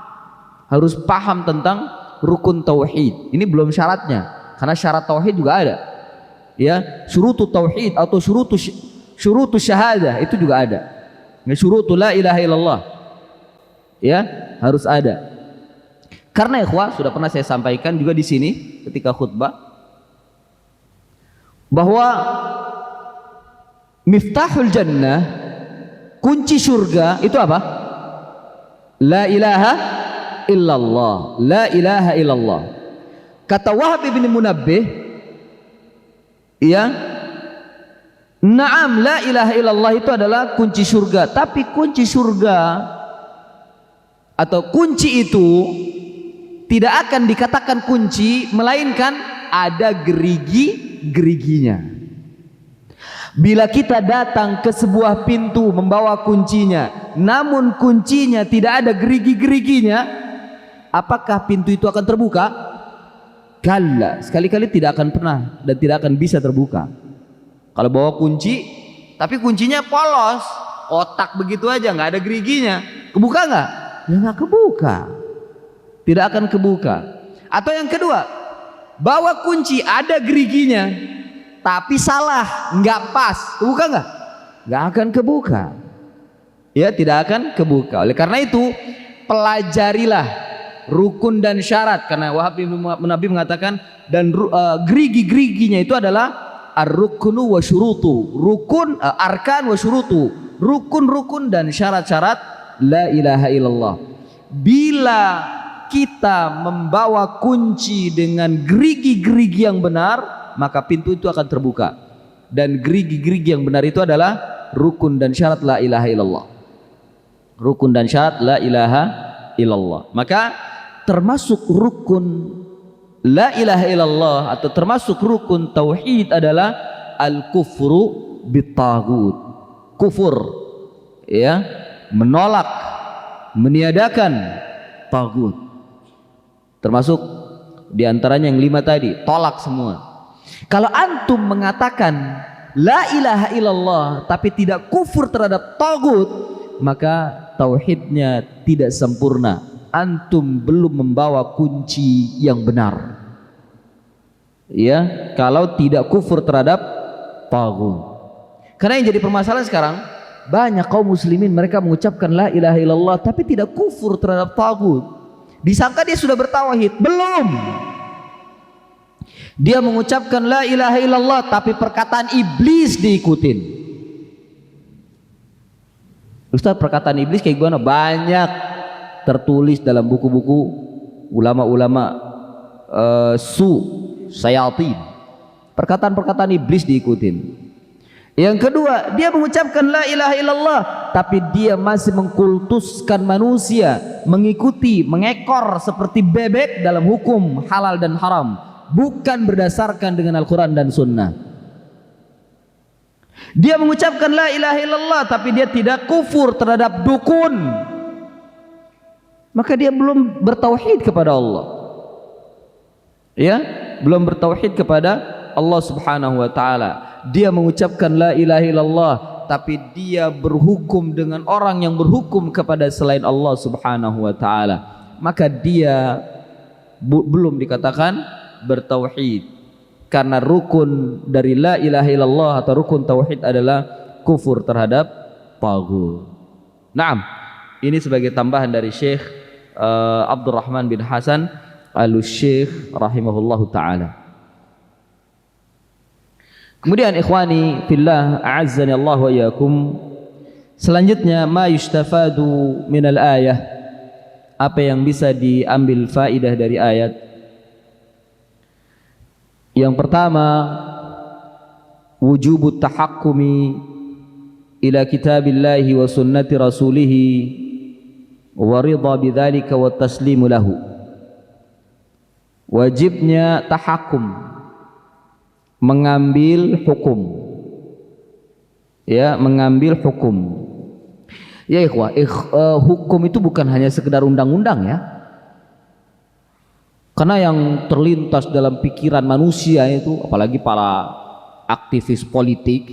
tentang rukun tauhid. Ini belum syaratnya, karena syarat tauhid juga ada. Ya, syurutu tauhid atau syurutu syahadah itu juga ada. Syurutu la ilaha illallah. Ya, harus ada. Karena ikhwah, sudah pernah saya sampaikan juga di sini ketika khutbah bahwa miftahul jannah, kunci surga itu apa? La ilaha illallah. La ilaha illallah. Kata Wahab bin Munabbih, ya, na'am, la ilaha illallah itu adalah kunci surga. Tapi kunci surga atau kunci itu tidak akan dikatakan kunci, melainkan ada gerigi-geriginya. Bila kita datang ke sebuah pintu membawa kuncinya, namun kuncinya tidak ada gerigi-geriginya, apakah pintu itu akan terbuka? Kalla, sekali-kali tidak akan pernah dan tidak akan bisa terbuka. Kalau bawa kunci, tapi kuncinya polos, otak begitu aja, nggak ada geriginya, kebuka nggak? Ya nggak kebuka, tidak akan kebuka. Atau yang kedua, bawa kunci ada geriginya, tapi salah, nggak pas, kebuka nggak? Nggak akan kebuka. Ya, tidak akan kebuka. Oleh karena itu, pelajarilah rukun dan syarat. Karena Wahab bin Munabbih mengatakan, dan gerigi-geriginya itu adalah ar-ruknu wa syurutu. Rukun, arkan wa syurutu. Rukun-rukun dan syarat-syarat la ilaha illallah. Bila kita membawa kunci dengan gerigi-gerigi yang benar, maka pintu itu akan terbuka. Dan gerigi-gerigi yang benar itu adalah rukun dan syarat la ilaha illallah. Rukun dan syarat la ilaha illallah. Maka termasuk rukun la ilaha illallah atau termasuk rukun tauhid adalah al-kufru bit-tagut. Kufur, ya, menolak, meniadakan tagut. Termasuk diantaranya yang 5 tadi, tolak semua. Kalau antum mengatakan la ilaha illallah tapi tidak kufur terhadap tagut, maka tauhidnya tidak sempurna. Antum belum membawa kunci yang benar. Ya, kalau tidak kufur terhadap tagut. Karena yang jadi permasalahan sekarang, banyak kaum muslimin mereka mengucapkan la ilaha illallah tapi tidak kufur terhadap tagut. Disangka dia sudah bertauhid, belum. Dia mengucapkan la ilaha illallah tapi perkataan iblis diikutin. Ustaz, perkataan iblis kayak gimana? Banyak tertulis dalam buku-buku ulama-ulama sayatin. Perkataan-perkataan iblis diikutin. Yang kedua, dia mengucapkan la ilaha illallah tapi dia masih mengkultuskan manusia, mengikuti, mengekor seperti bebek dalam hukum halal dan haram, bukan berdasarkan dengan Al-Quran dan Sunnah. Dia mengucapkan la ilaha illallah tapi dia tidak kufur terhadap dukun, maka dia belum bertauhid kepada Allah. Ya, belum bertauhid kepada Allah Subhanahu wa taala. Dia mengucapkan la ilaha illallah tapi dia berhukum dengan orang yang berhukum kepada selain Allah Subhanahu wa taala, maka dia belum dikatakan bertauhid. Karena rukun dari la ilaha illallah atau rukun tauhid adalah kufur terhadap taghut. Naam, ini sebagai tambahan dari Syekh Abdurrahman bin Hasan Al-Syekh rahimahullahu taala. Kemudian ikhwani fillah a'azzani Allah wa iyyakum, selanjutnya ma yustafadu minal ayah, apa yang bisa diambil faidah dari ayat. Yang pertama, wujubut tahakkumi ila kitabillahi wa sunnati rasulih wa ridha bidzalika wa taslimu lahu. Wajibnya tahakkum, mengambil hukum. Ya, mengambil hukum. Ya ikhwah, hukum itu bukan hanya sekedar undang-undang ya. Karena yang terlintas dalam pikiran manusia itu, apalagi para aktivis politik,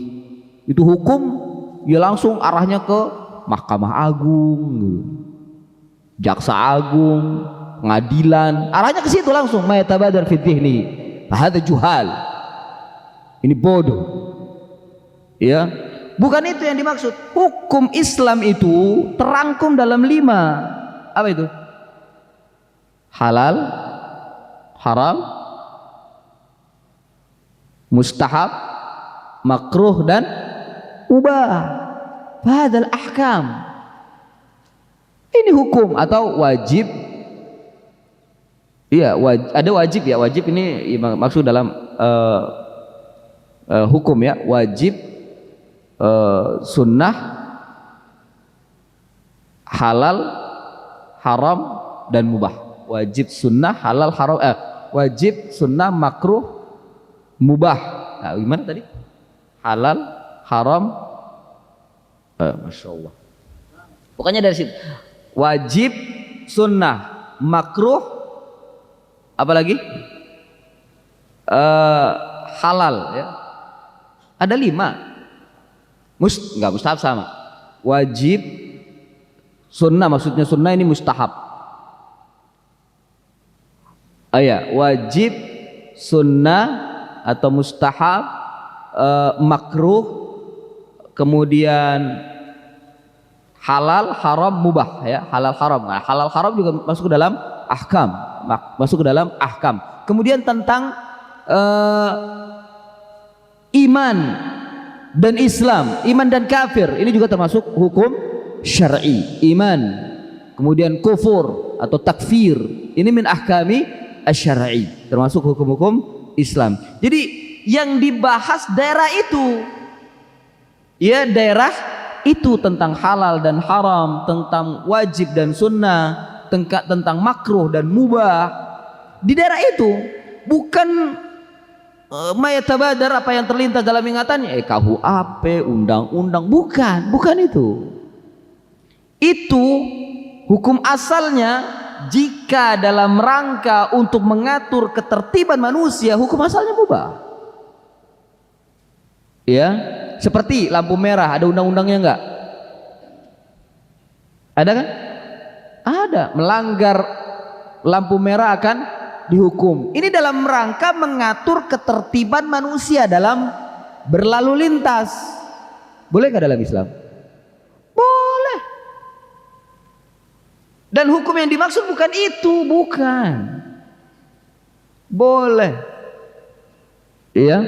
itu hukum ya langsung arahnya ke Mahkamah Agung, Jaksa Agung, pengadilan, arahnya ke situ langsung. Ma yatabadar fi dhihni hadza juhal, ini bodoh. Ya, bukan itu yang dimaksud. Hukum Islam itu terangkum dalam 5. Apa itu? Halal, haram, mustahab, makruh dan mubah. Hadzal ahkam. Ini hukum atau wajib. Iya, ada wajib ya. Wajib ini maksud dalam hukum ya. Wajib, sunnah, halal, haram dan mubah. Wajib, sunnah, halal, haram, wajib, sunnah, makruh, mubah. Nah, gimana tadi? Halal, haram, masya Allah. Pokoknya dari situ. Wajib, sunnah, makruh, apa lagi? Halal. Ya. Ada 5. Enggak mustahab sama. Wajib, sunnah, maksudnya sunnah ini mustahab. Wajib, sunnah atau mustahab, makruh, kemudian halal, haram, mubah ya. Halal, haram. Nah, halal, haram juga masuk ke dalam ahkam, masuk ke dalam ahkam. Kemudian tentang iman dan Islam, iman dan kafir, ini juga termasuk hukum syar'i. Iman, kemudian kufur atau takfir, ini min ahkami asy-syar'i, termasuk hukum-hukum Islam. Jadi yang dibahas daerah itu, ya daerah itu tentang halal dan haram, tentang wajib dan sunnah, tentang makruh dan mubah. Di daerah itu bukan mayatabadar apa yang terlintas dalam ingatannya, KUHP, undang-undang, bukan itu. Itu hukum asalnya. Jika dalam rangka untuk mengatur ketertiban manusia, hukum asalnya mubah. Ya, seperti lampu merah, ada undang-undangnya enggak? Ada kan? Ada. Melanggar lampu merah akan dihukum. Ini dalam rangka mengatur ketertiban manusia dalam berlalu lintas. Boleh enggak dalam Islam? Boleh. Dan hukum yang dimaksud bukan itu, bukan. Boleh. Iya.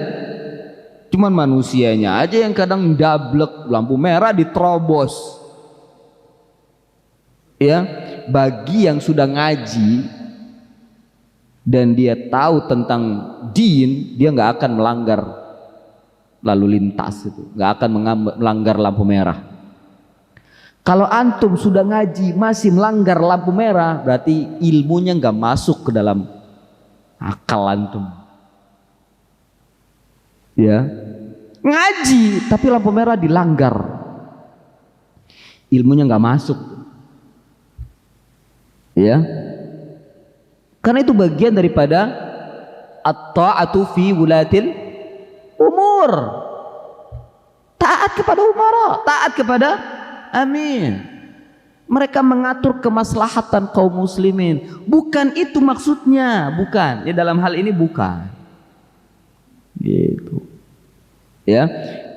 Cuman manusianya aja yang kadang dablek, lampu merah diterobos. Ya, bagi yang sudah ngaji dan dia tahu tentang din, dia nggak akan melanggar lalu lintas itu, nggak akan melanggar lampu merah. Kalau antum sudah ngaji masih melanggar lampu merah, berarti ilmunya nggak masuk ke dalam akal antum. Ya, Ngaji tapi lampu merah dilanggar, ilmunya nggak masuk, ya. Karena itu bagian daripada at-ta'atu fi wulatil umur, taat kepada umara, taat kepada amin. Mereka mengatur kemaslahatan kaum muslimin, bukan itu maksudnya, bukan. Ya, dalam hal ini bukan. Gitu. Ya.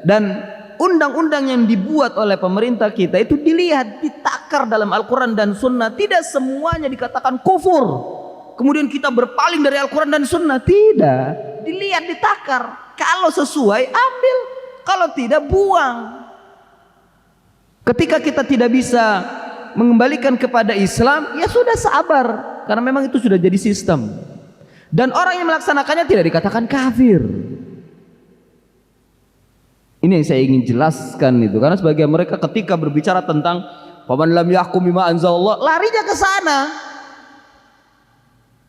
Dan undang-undang yang dibuat oleh pemerintah kita itu dilihat, ditakar dalam Al-Quran dan Sunnah. Tidak semuanya dikatakan kufur kemudian kita berpaling dari Al-Quran dan Sunnah, tidak. Dilihat, ditakar. Kalau sesuai ambil, kalau tidak buang. Ketika kita tidak bisa mengembalikan kepada Islam, ya sudah, sabar, karena memang itu sudah jadi sistem. Dan orang yang melaksanakannya tidak dikatakan kafir. Ini yang saya ingin jelaskan itu, karena sebagian mereka ketika berbicara tentang faman lam yahkum bima anzalallah, larinya ke sana.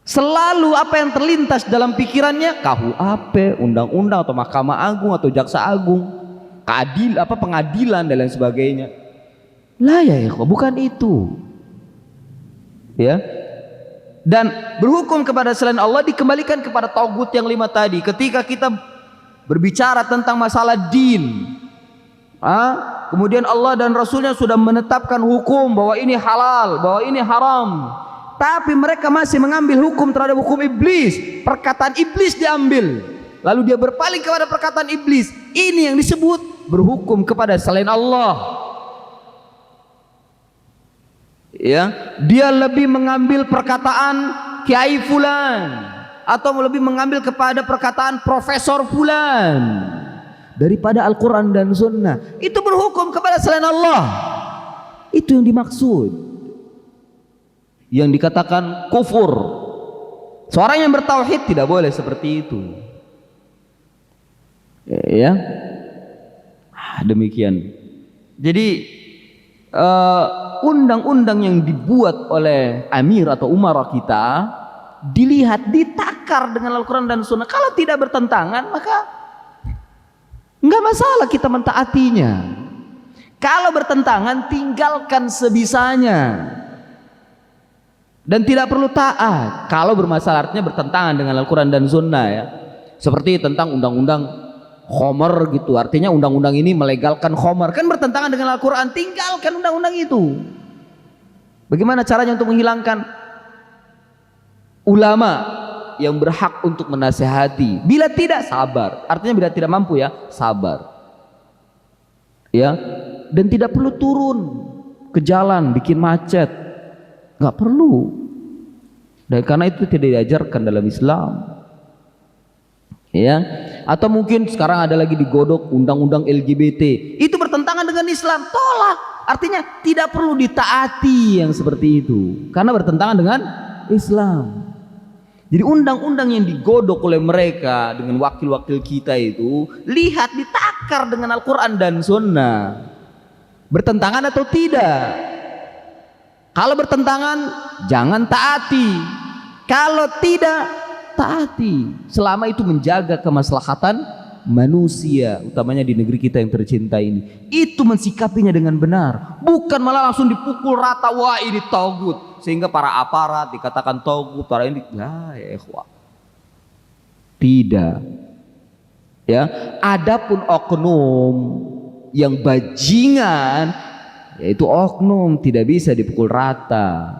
Selalu apa yang terlintas dalam pikirannya KUHP, undang-undang atau Mahkamah Agung atau Jaksa Agung, pengadilan dan lain sebagainya. Lah ya, bukan itu. Ya. Dan berhukum kepada selain Allah dikembalikan kepada tagut yang 5 tadi. Ketika kita berbicara tentang masalah din, kemudian Allah dan Rasulnya sudah menetapkan hukum bahwa ini halal, bahwa ini haram, tapi mereka masih mengambil hukum terhadap hukum iblis. Perkataan iblis diambil, lalu dia berpaling kepada perkataan iblis. Ini yang disebut berhukum kepada selain Allah. Ya, dia lebih mengambil perkataan kiai fulan atau lebih mengambil kepada perkataan profesor fulan daripada Al-Quran dan Sunnah. Itu berhukum kepada selain Allah. Itu yang dimaksud, yang dikatakan kufur. Seorang yang bertauhid tidak boleh seperti itu. Ya, demikian. Jadi undang-undang yang dibuat oleh amir atau umara kita dilihat, ditakar dengan Al-Quran dan Sunnah. Kalau tidak bertentangan, maka enggak masalah kita mentaatinya. Kalau bertentangan, tinggalkan sebisanya dan tidak perlu taat. Kalau bermasalah, artinya bertentangan dengan Al-Quran dan Sunnah, ya. Seperti tentang undang-undang khomer gitu, artinya undang-undang ini melegalkan khomer, kan bertentangan dengan Al-Quran, tinggalkan undang-undang itu. Bagaimana caranya untuk menghilangkan? Ulama yang berhak untuk menasehati, bila tidak, sabar. Artinya bila tidak mampu, ya sabar, ya. Dan tidak perlu turun ke jalan bikin macet, nggak perlu. Dan karena itu tidak diajarkan dalam Islam, ya. Atau mungkin sekarang ada lagi digodok undang-undang LGBT, itu bertentangan dengan Islam, tolak. Artinya tidak perlu ditaati yang seperti itu, karena bertentangan dengan Islam. Jadi undang-undang yang digodok oleh mereka dengan wakil-wakil kita itu, lihat, ditakar dengan Al-Quran dan Sunnah, bertentangan atau tidak. Kalau bertentangan, jangan taati. Kalau tidak, taati, selama itu menjaga kemaslahatan manusia, utamanya di negeri kita yang tercinta ini. Itu mensikapinya dengan benar, bukan malah langsung dipukul rata, wah ini tagut, sehingga para aparat dikatakan tagut, para ini, lah ya ikhwah. Tidak, ya. Adapun oknum yang bajingan, yaitu oknum tidak bisa dipukul rata.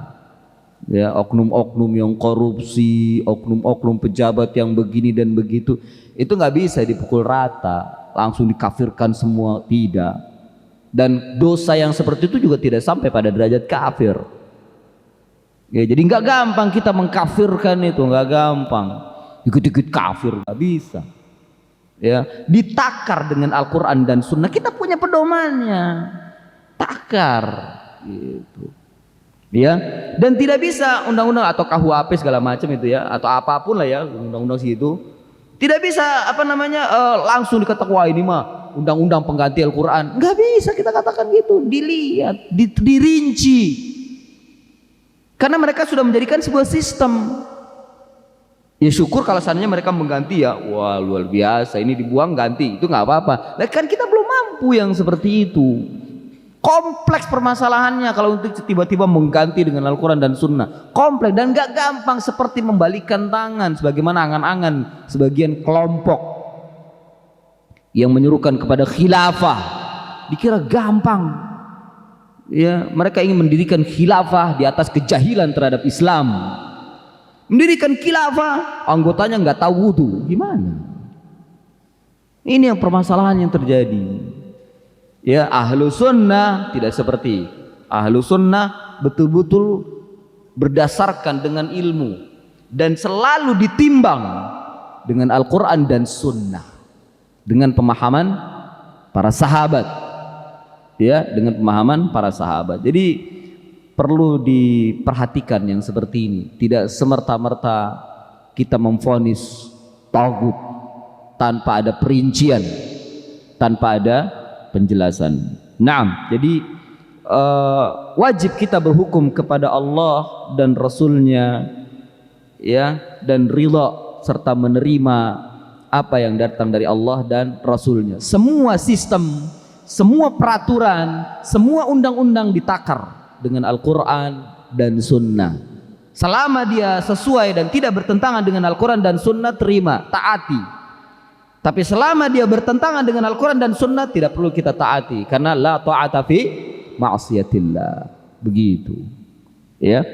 Ya, oknum-oknum yang korupsi, oknum-oknum pejabat yang begini dan begitu, itu nggak bisa dipukul rata, langsung dikafirkan semua, tidak. Dan dosa yang seperti itu juga tidak sampai pada derajat kafir. Ya, jadi nggak gampang kita mengkafirkan itu, nggak gampang. Dikit-dikit kafir, nggak bisa. Ya, ditakar dengan Al-Quran dan Sunnah, kita punya pedomannya, takar, gitu. Ya, dan tidak bisa undang-undang atau KUHP segala macam itu, ya, atau apapun lah, ya, undang-undang situ tidak bisa langsung dikatakan wah ini mah undang-undang pengganti Al-Quran. Nggak bisa kita katakan gitu. Dilihat, dirinci, karena mereka sudah menjadikan sebuah sistem. Ya syukur kalau seandainya mereka mengganti ya, wah luar biasa, ini dibuang ganti, itu nggak apa-apa. Nah, kan kita belum mampu yang seperti itu. Kompleks permasalahannya kalau untuk tiba-tiba mengganti dengan Al-Quran dan Sunnah. Kompleks dan gak gampang seperti membalikan tangan sebagaimana angan-angan sebagian kelompok yang menyuruhkan kepada khilafah. Dikira gampang. Ya, mereka ingin mendirikan khilafah di atas kejahilan terhadap Islam. Mendirikan khilafah, anggotanya nggak tahu wudu. Gimana? Ini yang permasalahan yang terjadi. Ya, ahlu sunnah tidak seperti ahlu sunnah, betul-betul berdasarkan dengan ilmu dan selalu ditimbang dengan Al-Quran dan Sunnah, dengan pemahaman para sahabat, ya, dengan pemahaman para sahabat. Jadi perlu diperhatikan yang seperti ini. Tidak semerta-merta kita memvonis taghut tanpa ada perincian, tanpa ada penjelasan. Naam, jadi wajib kita berhukum kepada Allah dan Rasulnya, ya, dan ridha serta menerima apa yang datang dari Allah dan Rasulnya. Semua sistem, semua peraturan, semua undang-undang ditakar dengan Al-Quran dan Sunnah. Selama dia sesuai dan tidak bertentangan dengan Al-Quran dan Sunnah, terima, taati. Tapi selama dia bertentangan dengan Al-Quran dan Sunnah, tidak perlu kita taati, karena la ta'ata fi ma'siyatillah. Begitu, ya.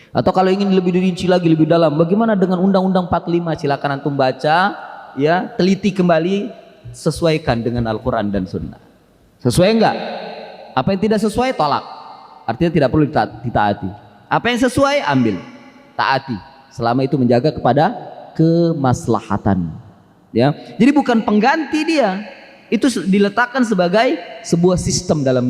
Atau kalau ingin lebih dirinci lagi, lebih dalam, bagaimana dengan Undang-Undang 45? Silakan antum baca, ya, teliti kembali, sesuaikan dengan Al-Quran dan Sunnah. Sesuai enggak? Apa yang tidak sesuai, tolak. Artinya tidak perlu ditaati. Apa yang sesuai, ambil, taati. Selama itu menjaga kepada kemaslahatan. Ya, jadi bukan pengganti dia, itu diletakkan sebagai sebuah sistem dalam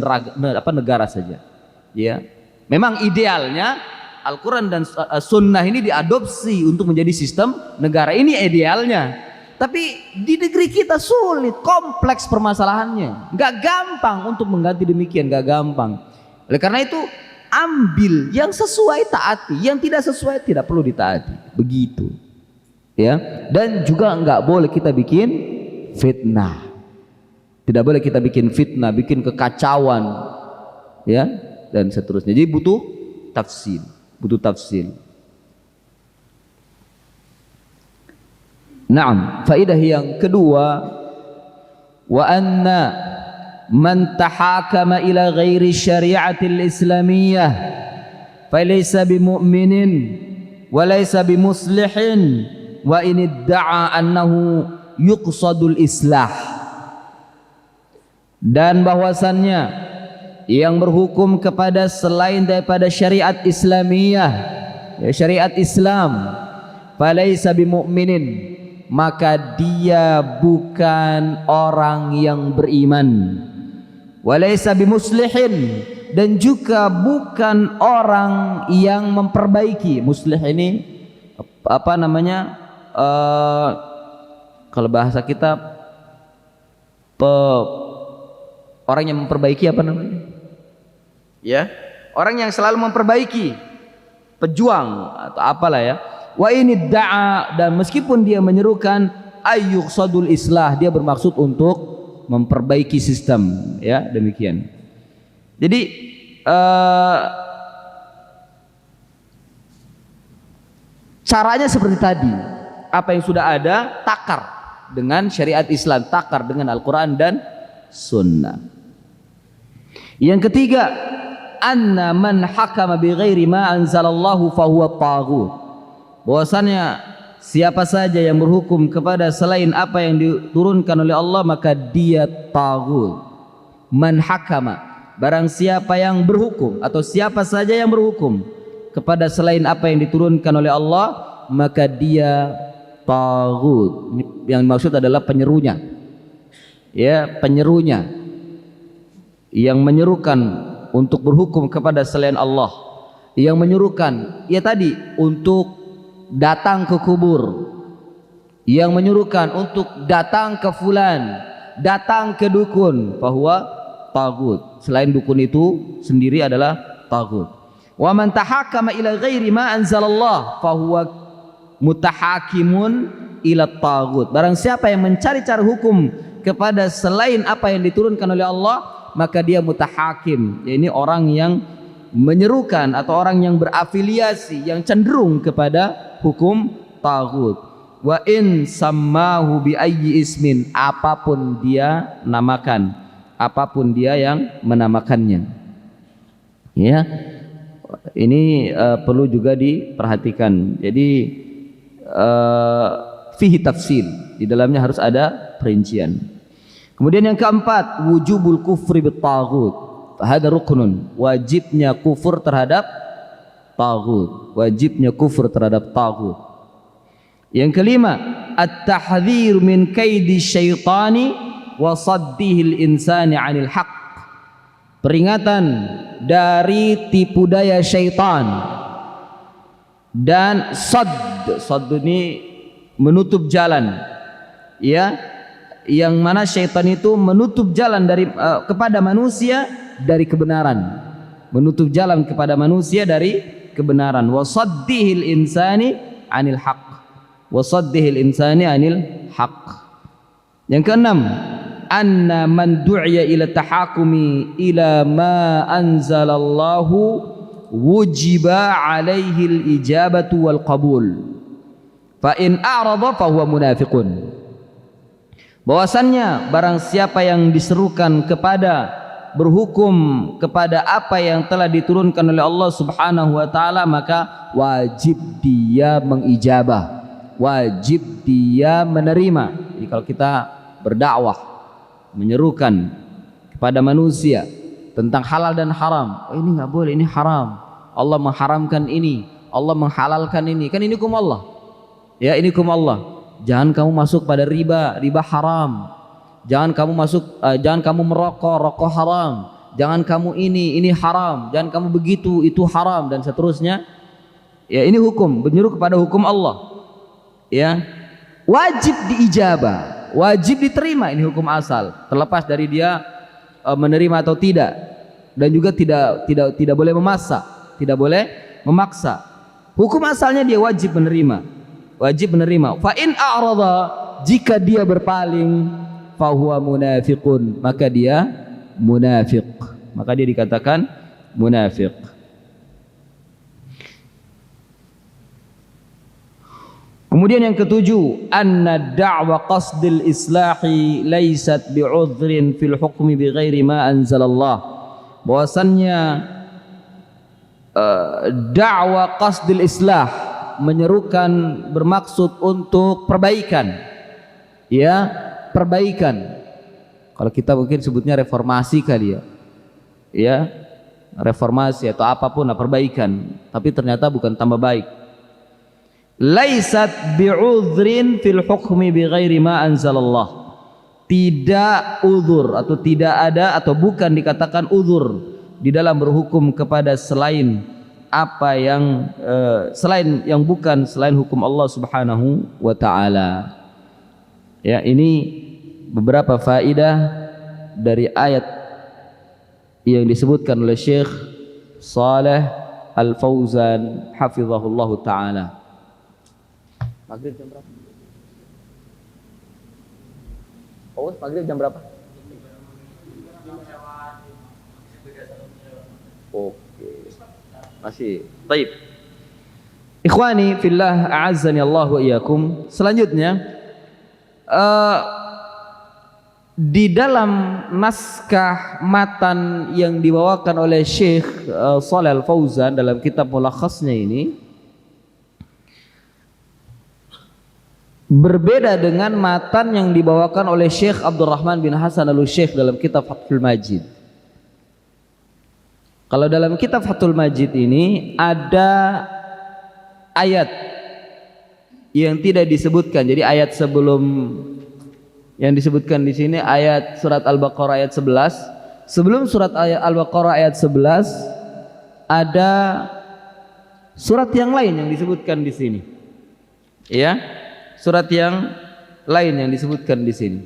negara saja. Ya, memang idealnya Al-Quran dan Sunnah ini diadopsi untuk menjadi sistem negara, ini idealnya. Tapi di negeri kita sulit, kompleks permasalahannya, nggak gampang untuk mengganti demikian, nggak gampang. Oleh karena itu ambil yang sesuai, taati, yang tidak sesuai tidak perlu ditaati. Begitu. Ya, dan juga nggak boleh kita bikin fitnah, tidak boleh kita bikin fitnah, bikin kekacauan, ya, dan seterusnya. Jadi butuh tafsir. Naam, faedah yang kedua, wa anna man tahakama ila ghairi syari'atil islamiyah falaysa bimu'minin wa laysa bimuslihin wa in idda'a annahu yuqsadul islah. Dan bahwasannya yang berhukum kepada selain daripada syariat Islamiyah, ya, syariat Islam, falaysa bimu'minin, maka dia bukan orang yang beriman, walaysa bimuslihin, dan juga bukan orang yang memperbaiki. Muslih ini apa namanya? Kalau bahasa kita orang yang memperbaiki, apa namanya? Ya, orang yang selalu memperbaiki, pejuang atau apalah, ya. Wa ini da'a, dan meskipun dia menyerukan ayyuqsadul islah, dia bermaksud untuk memperbaiki sistem, ya, demikian. Jadi caranya seperti tadi, apa yang sudah ada takar dengan syariat Islam, takar dengan Al-Quran dan Sunnah. Yang ketiga, anna man hakama bi ghairi ma anzalallahu fahuwa taghut. Bahwasannya siapa saja yang berhukum kepada selain apa yang diturunkan oleh Allah, maka dia taghut. Man hakama, barang siapa yang berhukum atau siapa saja yang berhukum kepada selain apa yang diturunkan oleh Allah, maka dia taghut. Yang dimaksud adalah penyerunya, ya, penyerunya yang menyerukan untuk berhukum kepada selain Allah, yang menyerukan, ya tadi, untuk datang ke kubur, yang menyuruhkan untuk datang ke fulan, datang ke dukun, bahwa taghut. Selain dukun itu sendiri adalah taghut. Wa man tahakkama ila ghairi ma anzalallah fahuwa mutahakimun ila taghut. Barang siapa yang mencari cara hukum kepada selain apa yang diturunkan oleh Allah, maka dia mutahakim. Ya, ini orang yang menyerukan atau orang yang berafiliasi, yang cenderung kepada hukum taghut. Wa in sammahu bi ayyi ismin, apapun dia namakan, apapun dia yang menamakannya. Ya. Ini perlu juga diperhatikan. Jadi fihi tafsil, di dalamnya harus ada perincian. Kemudian yang keempat, wujubul kufri bit taghut. Hada ruknun, wajibnya kufur terhadap taghut, wajibnya kufur terhadap taghut. Yang kelima, at-tahdhir min kaidi syaitani wa saddihil insani 'anil haqq. Peringatan dari tipu daya syaitan dan sadd ini menutup jalan, ya, yang mana syaitan itu menutup jalan dari kepada manusia dari kebenaran, menutup jalan kepada manusia dari kebenaran. Wasaddihil insani 'anil haqq, wasaddihil insani 'anil haqq. Yang keenam, anna man du'iya ila tahakumi ila ma anzalallahu wujiba alaihi al-ijabatu wal qabul, fa in a'rada fa huwa munafiqun. Bahwasannya barang siapa yang diserukan kepada berhukum kepada apa yang telah diturunkan oleh Allah Subhanahu wa taala, maka wajib dia mengijabah, wajib dia menerima. Jadi kalau kita berdakwah, menyerukan kepada manusia tentang halal dan haram, oh, ini nggak boleh, ini haram, Allah mengharamkan ini, Allah menghalalkan ini, kan ini hukum Allah, ya, ini hukum Allah. Jangan kamu masuk pada riba, riba haram. Jangan kamu masuk, jangan kamu merokok, rokok haram. Jangan kamu ini haram. Jangan kamu begitu, itu haram, dan seterusnya. Ya, ini hukum, menyeru kepada hukum Allah. Ya, wajib diijabah, wajib diterima, ini hukum asal, terlepas dari dia menerima atau tidak, dan juga tidak boleh memaksa, tidak boleh memaksa. Hukum asalnya dia wajib menerima, wajib menerima. Fa in a'rada, jika dia berpaling, fa huwa munafiqun, maka dia munafik, maka dia dikatakan munafik. Kemudian yang ketujuh, anna da'wa qasdil islahi laysat bi'udhrin fil hukmi bighairi ma anzalallah. Bahwasannya da'wa qasdil islah, menyerukan bermaksud untuk perbaikan, ya, perbaikan. Kalau kita mungkin sebutnya reformasi kali ya, ya, reformasi atau apapun lah, perbaikan, tapi ternyata bukan tambah baik. Laisat bi'udhrin fil hukmi bighairi ma anzalallah, tidak uzur atau tidak ada atau bukan dikatakan uzur di dalam berhukum kepada selain apa yang selain yang bukan selain hukum Allah Subhanahu wa taala. Ya, ini beberapa faedah dari ayat yang disebutkan oleh Syekh Shalih Al-Fauzan hafizahullahu taala. Maghrib jam berapa? Oh, maghrib jam berapa? Oke, masih. Baik. Ikhwani fillah, a'azzani Allah wa iyyakum. Selanjutnya, di dalam naskah matan yang dibawakan oleh Syekh Shalih Al-Fauzan dalam kitab mulakhasnya ini berbeda dengan matan yang dibawakan oleh Syekh Abdurrahman bin Hasan Al-Syekh dalam kitab Fathul Majid. Kalau dalam kitab Fathul Majid ini ada ayat yang tidak disebutkan. Jadi ayat sebelum yang disebutkan di sini ayat surat Al-Baqarah ayat 11. Sebelum surat Al-Baqarah ayat 11 ada surat yang lain yang disebutkan di sini. Ya. Surat yang lain yang disebutkan di sini.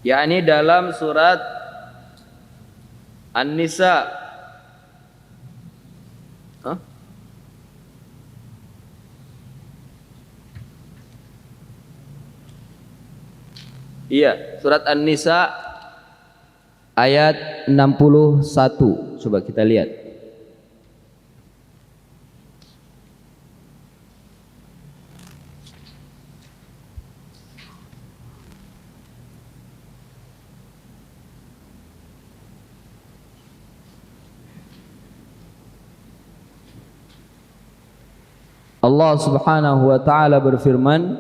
yakni dalam surat An-Nisa. Hah? Iya, surat An-Nisa ayat 61. Coba kita lihat. Allah Subhanahu wa taala berfirman,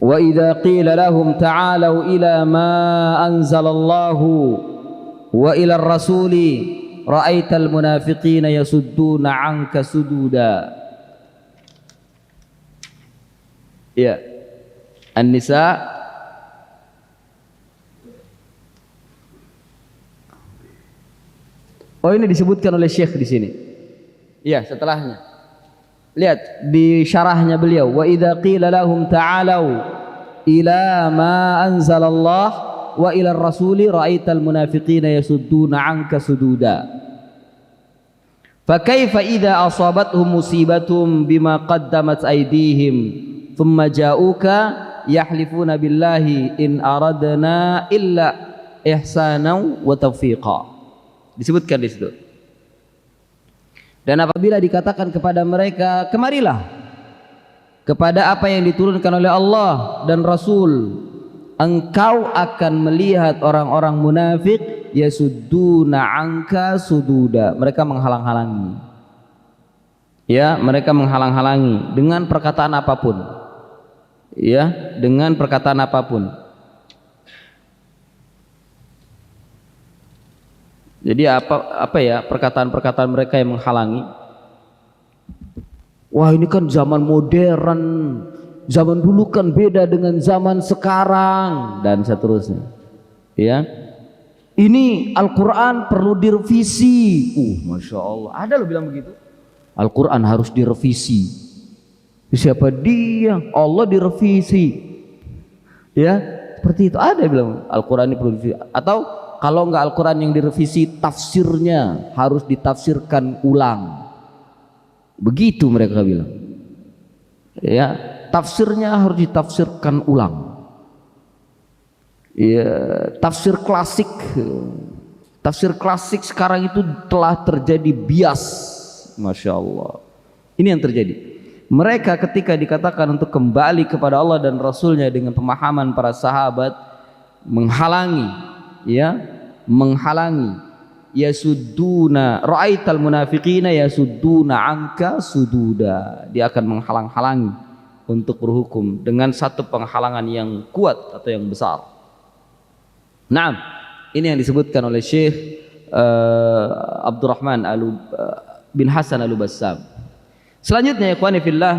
"Wa idza qila lahum ta'alu ila ma anzalallahu wa ila ar-rasuli ra'aital munafiqina yasudduna 'anka sududa." Ya. An-Nisa Oh, ini disebutkan oleh Syekh di sini. Iya, setelahnya. Lihat di syarahnya beliau, wa idza qila lahum ta'alu ila ma anzalallah wa ila ar-rasuli ra'aital munafiqina yasudduna 'anka sududa. Fa kaifa idza asabathum musibatum bima qaddamat aydihim thumma ja'uka yahlifuna billahi in aradna illa ihsanan wa tawfiqa. Disebutkan di situ. Dan apabila dikatakan kepada mereka, kemarilah kepada apa yang diturunkan oleh Allah dan Rasul, engkau akan melihat orang-orang munafik yasudduna 'anka sududa. Mereka menghalang-halangi. Ya, mereka menghalang-halangi dengan perkataan apapun. Ya, dengan perkataan apapun. Jadi apa ya perkataan-perkataan mereka yang menghalangi? Wah, ini kan zaman modern, zaman dulu kan beda dengan zaman sekarang, dan seterusnya. Ya, ini Al-Quran perlu direvisi. Masya Allah, ada loh bilang begitu. Al-Quran harus direvisi. Siapa dia? Allah direvisi. Ya, seperti itu ada yang bilang Al-Quran ini perlu direvisi. Atau kalau enggak Al-Quran yang direvisi, tafsirnya harus ditafsirkan ulang. Begitu mereka bilang. Ya, tafsirnya harus ditafsirkan ulang. Ya, tafsir klasik. Tafsir klasik sekarang itu telah terjadi bias. Masya Allah. Ini yang terjadi. Mereka ketika dikatakan untuk kembali kepada Allah dan Rasulnya dengan pemahaman para sahabat, menghalangi, ya, menghalangi. Yasudduna ra'aital munafiqina yasudduna 'anka sududa. Dia akan menghalang-halangi untuk berhukum dengan satu penghalangan yang kuat atau yang besar. Naam, ini yang disebutkan oleh Syekh Abdurrahman bin Hasan Al-Bassam. Selanjutnya, ikhwani fillah,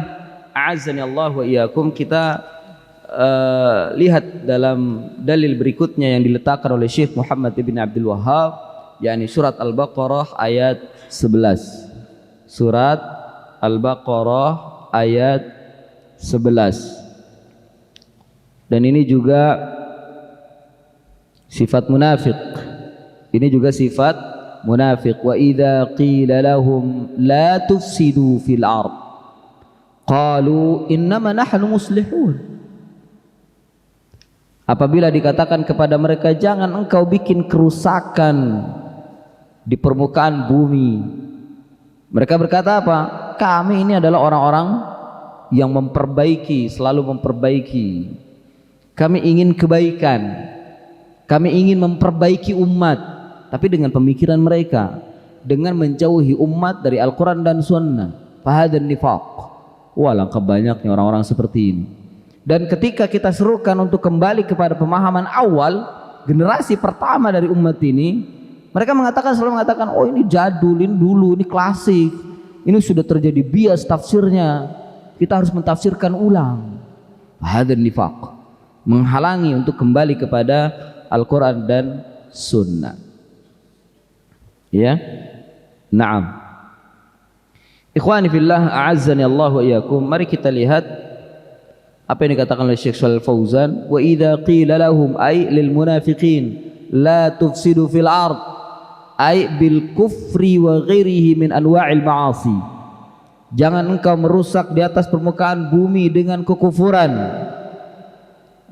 a'azzani Allah wa iyyakum, kita lihat dalam dalil berikutnya yang diletakkan oleh Syekh Muhammad ibn Abdul Wahhab, yakni surat Al-Baqarah ayat 11. Surat Al-Baqarah ayat 11. Dan ini juga sifat munafik. Ini juga sifat munafik. Wa idza qila lahum la tufsidu fil ard qalu innama nahnu muslihun. Apabila dikatakan kepada mereka, jangan engkau bikin kerusakan di permukaan bumi, mereka berkata apa? Kami ini adalah orang-orang yang memperbaiki, selalu memperbaiki. Kami ingin kebaikan, kami ingin memperbaiki umat, tapi dengan pemikiran mereka, dengan menjauhi umat dari Al-Quran dan Sunnah. Fahadan nifaq. Wah, langkah banyaknya orang-orang seperti ini. Dan ketika kita serukan untuk kembali kepada pemahaman awal, generasi pertama dari umat ini, mereka selalu mengatakan, oh ini jadul, ini dulu, ini klasik, ini sudah terjadi bias tafsirnya, kita harus mentafsirkan ulang. Hadan nifaq, menghalangi untuk kembali kepada Al-Quran dan Sunnah. Ya, naam. Ikhwani fillah, a'azzani Allah wa iyyakum. Mari kita lihat Apa yang dikatakan oleh Syekh Shalal Fauzan, wa idza qila lahum ay lil munafiqin la tufsidu fil ard ay bil kufri wa ghairihi min anwa'il ma'asi. Jangan engkau merusak di atas permukaan bumi dengan kekufuran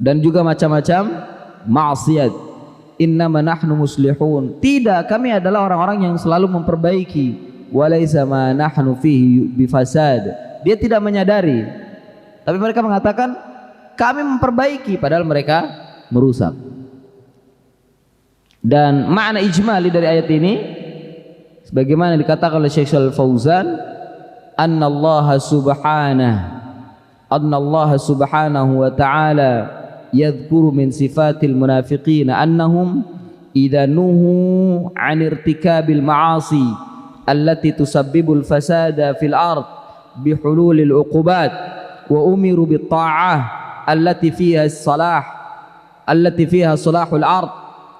dan juga macam-macam maksiat. Innama nahnu muslihun. Tidak, kami adalah orang-orang yang selalu memperbaiki. Walaysa ma nahnu fihi bifasad. Dia tidak menyadari. Tapi mereka mengatakan kami memperbaiki, padahal mereka merusak. Dan makna ijmali dari ayat ini sebagaimana dikatakan oleh Syekh Shalal Fauzan, annallaha subhanahu wa ta'ala yadhkuru min sifatil munafiqin annahum idza nuhu 'an irtikabil ma'asi allati tusabbibul fasada fil ard bihululil uqubat wa umiru bit ta'ah allati fiha salahul ard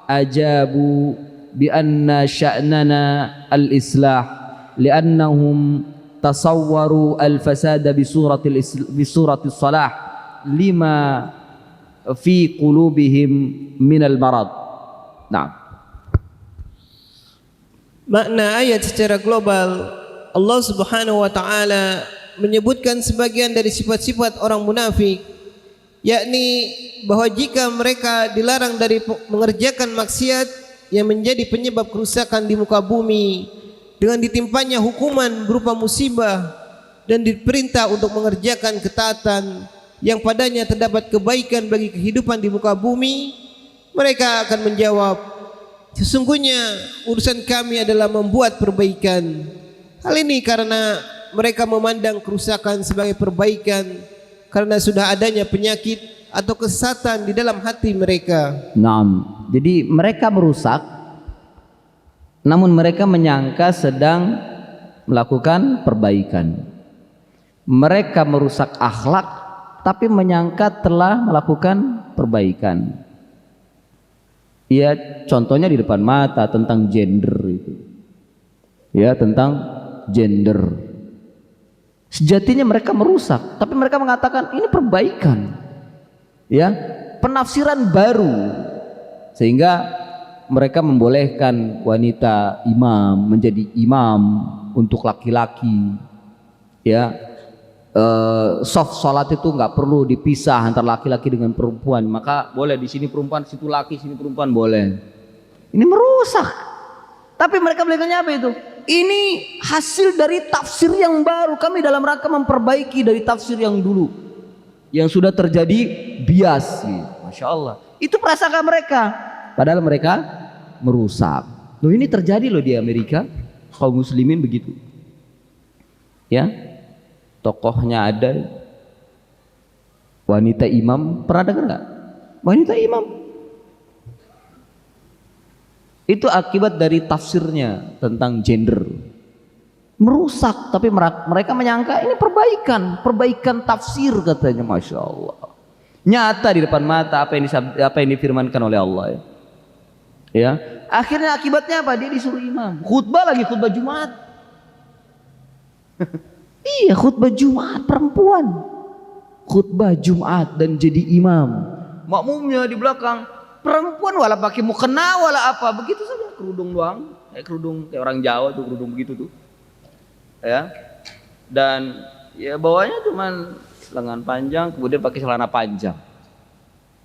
ajabu bi anna sya'nana al islah li'annahum tasawwaru al fasada bi surati salah lima fi qulubihim min al marad. Nah, makna ayat secara global, Allah Subhanahu wa taala menyebutkan sebagian dari sifat-sifat orang munafik, yakni bahwa jika mereka dilarang dari mengerjakan maksiat yang menjadi penyebab kerusakan di muka bumi dengan ditimpanya hukuman berupa musibah dan diperintah untuk mengerjakan ketaatan yang padanya terdapat kebaikan bagi kehidupan di muka bumi, mereka akan menjawab, sesungguhnya urusan kami adalah membuat perbaikan. Hal ini karena mereka memandang kerusakan sebagai perbaikan karena sudah adanya penyakit atau kesesatan di dalam hati mereka. Naam. Jadi mereka merusak, namun mereka menyangka sedang melakukan perbaikan. Mereka merusak akhlak, tapi menyangka telah melakukan perbaikan. Ya, contohnya di depan mata tentang gender itu. Ya, tentang gender. Sejatinya mereka merusak, tapi mereka mengatakan ini perbaikan. Ya, penafsiran baru. Sehingga mereka membolehkan wanita imam menjadi imam untuk laki-laki. Ya, soft salat itu nggak perlu dipisah antara laki-laki dengan perempuan. Maka boleh di sini perempuan, situ laki, sini perempuan, boleh. Ini merusak. Tapi mereka melihatnya apa itu? Ini hasil dari tafsir yang baru. Kami dalam rangka memperbaiki dari tafsir yang dulu, yang sudah terjadi bias. Masya Allah. Itu prasangka mereka. Padahal mereka merusak. Loh, ini terjadi loh di Amerika. Kaum muslimin begitu. Ya, tokohnya ada wanita imam. Pernah dengar nggak? Wanita imam. Itu akibat dari tafsirnya tentang gender. Merusak, tapi mereka menyangka ini perbaikan tafsir katanya. Masya Allah. Nyata di depan mata apa yang difirmankan oleh Allah ya. Ya, akhirnya akibatnya apa? Dia disuruh imam. Khutbah lagi, khutbah Jumat. Iya, khutbah Jumat perempuan. Khutbah Jumat dan jadi imam. Makmumnya di belakang perempuan, wala pakai mukena wala apa, begitu saja, kerudung doang, kerudung kayak orang Jawa tuh, kerudung begitu tuh, ya. Dan ya bawahnya cuman lengan panjang, kemudian pakai celana panjang.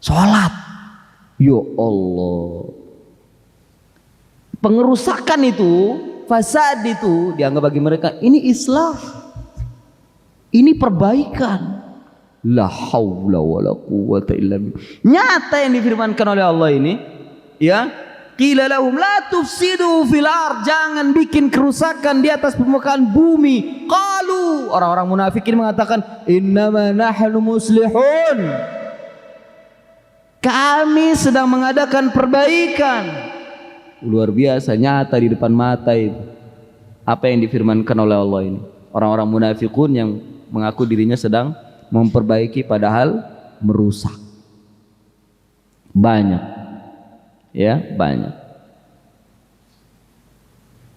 Sholat, ya Allah. Pengerusakan itu, fasad itu dianggap bagi mereka ini islah, ini perbaikan. La haula wala quwwata illa billah. Nyata yang difirmankan oleh Allah ini, ya, qila lahum la tufsidu fil ard, jangan bikin kerusakan di atas permukaan bumi. Qalu, orang-orang munafikin mengatakan, innama nahnu muslihun, kami sedang mengadakan perbaikan. Luar biasa, nyata di depan mata itu apa yang difirmankan oleh Allah ini. Orang-orang munafikun yang mengaku dirinya sedang memperbaiki padahal merusak. Banyak. Ya, banyak.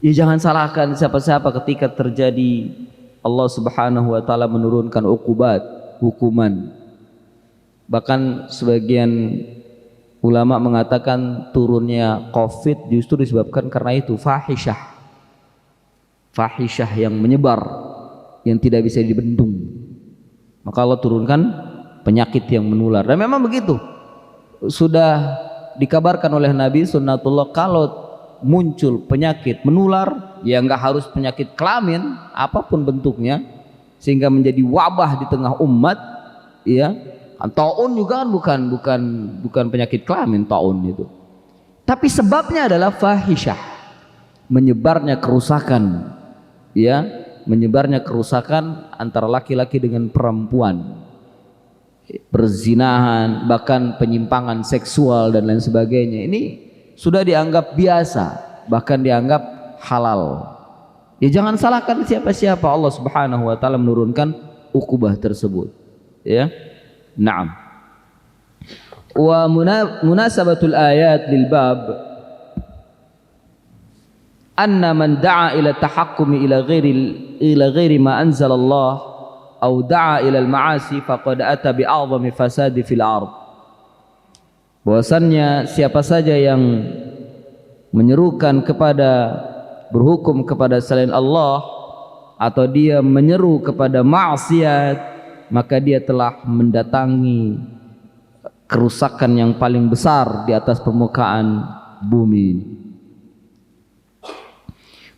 Ya, jangan salahkan siapa-siapa ketika terjadi Allah Subhanahu wa taala menurunkan uqubat, hukuman Bahkan sebagian ulama mengatakan turunnya COVID justru disebabkan karena itu fahisyah yang menyebar, yang tidak bisa dibendung. Maka Allah turunkan penyakit yang menular. Dan memang begitu, sudah dikabarkan oleh Nabi sunnatullah, kalau muncul penyakit menular, ya nggak harus penyakit kelamin, apapun bentuknya, sehingga menjadi wabah di tengah umat, ya. Taun juga kan bukan penyakit kelamin, taun itu. Tapi sebabnya adalah fahisyah, menyebarnya kerusakan, ya, menyebarnya kerusakan antara laki-laki dengan perempuan, perzinahan, bahkan penyimpangan seksual dan lain sebagainya. Ini sudah dianggap biasa, bahkan dianggap halal. Ya jangan salahkan siapa-siapa, Allah Subhanahu wa taala menurunkan ukubah tersebut, ya. Naam. Wa munasabatul ayat lil bab anna man da'a ila tahakkumi ila ghairi ma anzalallah aw da'a ila al ma'asi faqad ata bi a'zami fasadi fil ard. Bahwasannya siapa saja yang menyerukan kepada berhukum kepada selain Allah atau dia menyeru kepada maksiat, maka dia telah mendatangi kerusakan yang paling besar di atas permukaan bumi.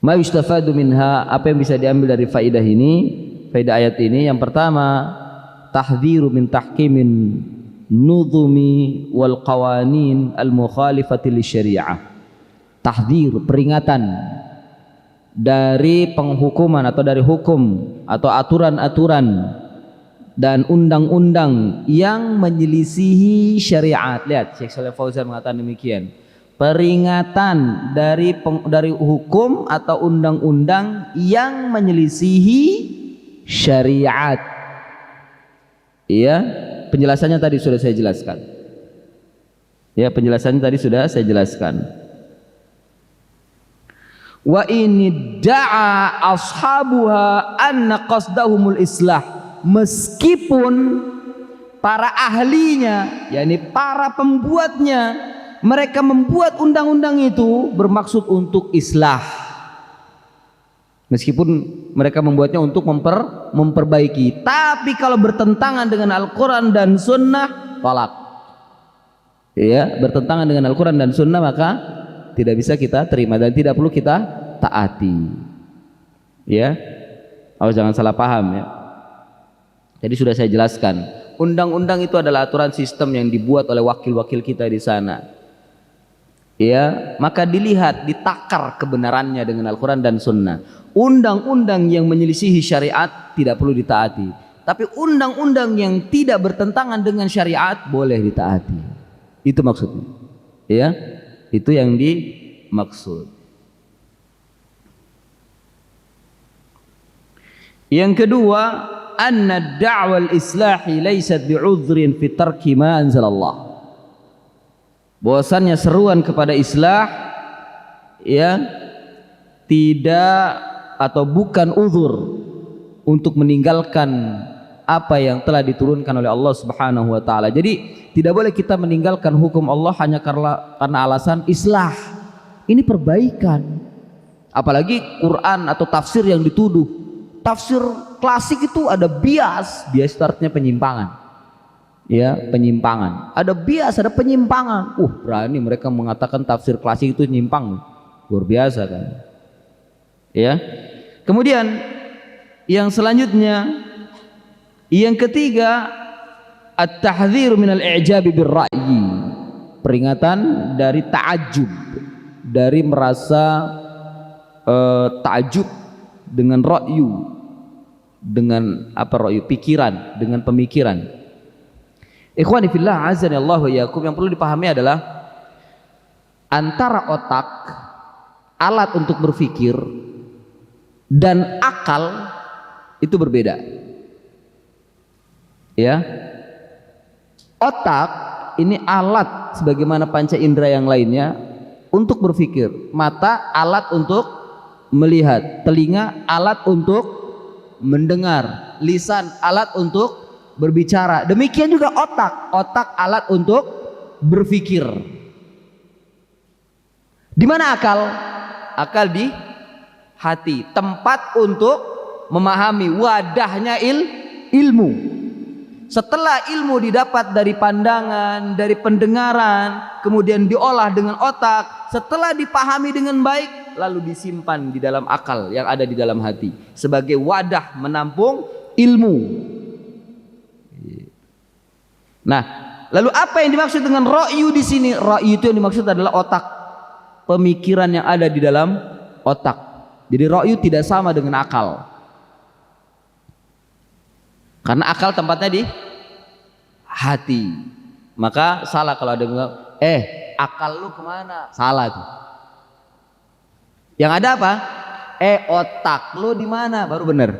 Ma yustafadu minha, apa yang bisa diambil dari faidah ini, faidah ayat ini? Yang pertama, tahdhiru min tahkimin nuzumi wal qawanin al mukhalifati lisyariah. Tahdhir, peringatan dari penghukuman atau dari hukum atau aturan-aturan dan undang-undang yang menyelisihi syariat. Lihat, Syekh Shalih Fauzan mengatakan demikian. Peringatan dari hukum atau undang-undang yang menyelisihi syariat. Iya, penjelasannya tadi sudah saya jelaskan. Ya, penjelasannya tadi sudah saya jelaskan. Wa ini da'a ashabuha anna qasdahumul islah. Meskipun para ahlinya, yakni para pembuatnya, mereka membuat undang-undang itu bermaksud untuk islah. Meskipun mereka membuatnya untuk memperbaiki, tapi kalau bertentangan dengan Al-Quran dan Sunnah, tolak. Ya, bertentangan dengan Al-Quran dan Sunnah, maka tidak bisa kita terima dan tidak perlu kita taati. Ya, awas jangan salah paham ya. Jadi sudah saya jelaskan, undang-undang itu adalah aturan sistem yang dibuat oleh wakil-wakil kita di sana. Ya, maka dilihat, ditakar kebenarannya dengan Al-Quran dan Sunnah. Undang-undang yang menyelisihi syariat tidak perlu ditaati, tapi undang-undang yang tidak bertentangan dengan syariat boleh ditaati. Itu maksudnya. Ya, itu yang dimaksud. Yang kedua, anna da'wal islahi laysat bi'udhrin fi tarki ma anzalallah. Bahwasannya seruan kepada islah, ya, tidak atau bukan uzur untuk meninggalkan apa yang telah diturunkan oleh Allah Subhanahu wa taala. Jadi tidak boleh kita meninggalkan hukum Allah hanya karena alasan islah. Ini perbaikan. Apalagi Quran atau tafsir yang dituduh. Tafsir klasik itu ada bias itu artinya penyimpangan. Ya, penyimpangan. Ada bias, ada penyimpangan. Berani mereka mengatakan tafsir klasik itu nyimpang. Luar biasa kan. Ya. Kemudian yang selanjutnya, yang ketiga, at-tahdhiru minal i'jabi bir-ra'yi. Peringatan dari ta'ajub, dari merasa ta'ajub dengan ra'yu, dengan apa ra'yu, pikiran, dengan pemikiran. Ikhwani fillah, azani Allah wa iyyakum, yang perlu dipahami adalah antara otak, alat untuk berpikir, dan akal itu berbeda. Ya, otak ini alat sebagaimana panca indera yang lainnya untuk berpikir. Mata alat untuk melihat, telinga alat untuk mendengar, lisan alat untuk berbicara. Demikian juga otak. Otak alat untuk berpikir. Di mana akal? Akal di hati. Tempat untuk memahami, wadahnya ilmu. Setelah ilmu didapat dari pandangan, dari pendengaran, kemudian diolah dengan otak, setelah dipahami dengan baik, lalu disimpan di dalam akal yang ada di dalam hati sebagai wadah menampung ilmu. Nah, lalu apa yang dimaksud dengan ra'yu di sini? Ra'yu itu yang dimaksud adalah otak, pemikiran yang ada di dalam otak. Jadi ra'yu tidak sama dengan akal. Karena akal tempatnya di hati. Maka salah kalau ada yang bilang, akal lu kemana? Salah tuh. Yang ada apa? Otak lu di mana? Baru benar.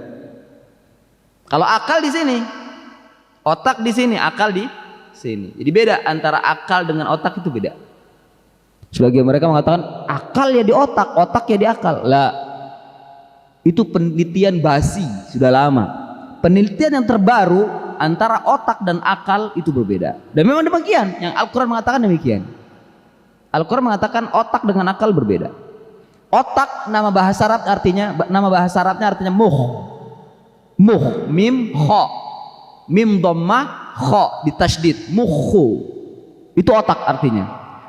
Kalau akal di sini, otak di sini, akal di sini. Jadi beda antara akal dengan otak, itu beda. Sebagian mereka mengatakan akal ya di otak, otak ya di akal. Lah, itu penelitian basi, sudah lama. Penelitian yang terbaru antara otak dan akal itu berbeda. Dan memang demikian, yang Al-Quran mengatakan demikian. Al-Quran mengatakan otak dengan akal berbeda. Otak nama bahasa Arabnya artinya muh. Muh, mim, kha. Mim dhammah, kha ditasydid, mukhu. Itu otak artinya.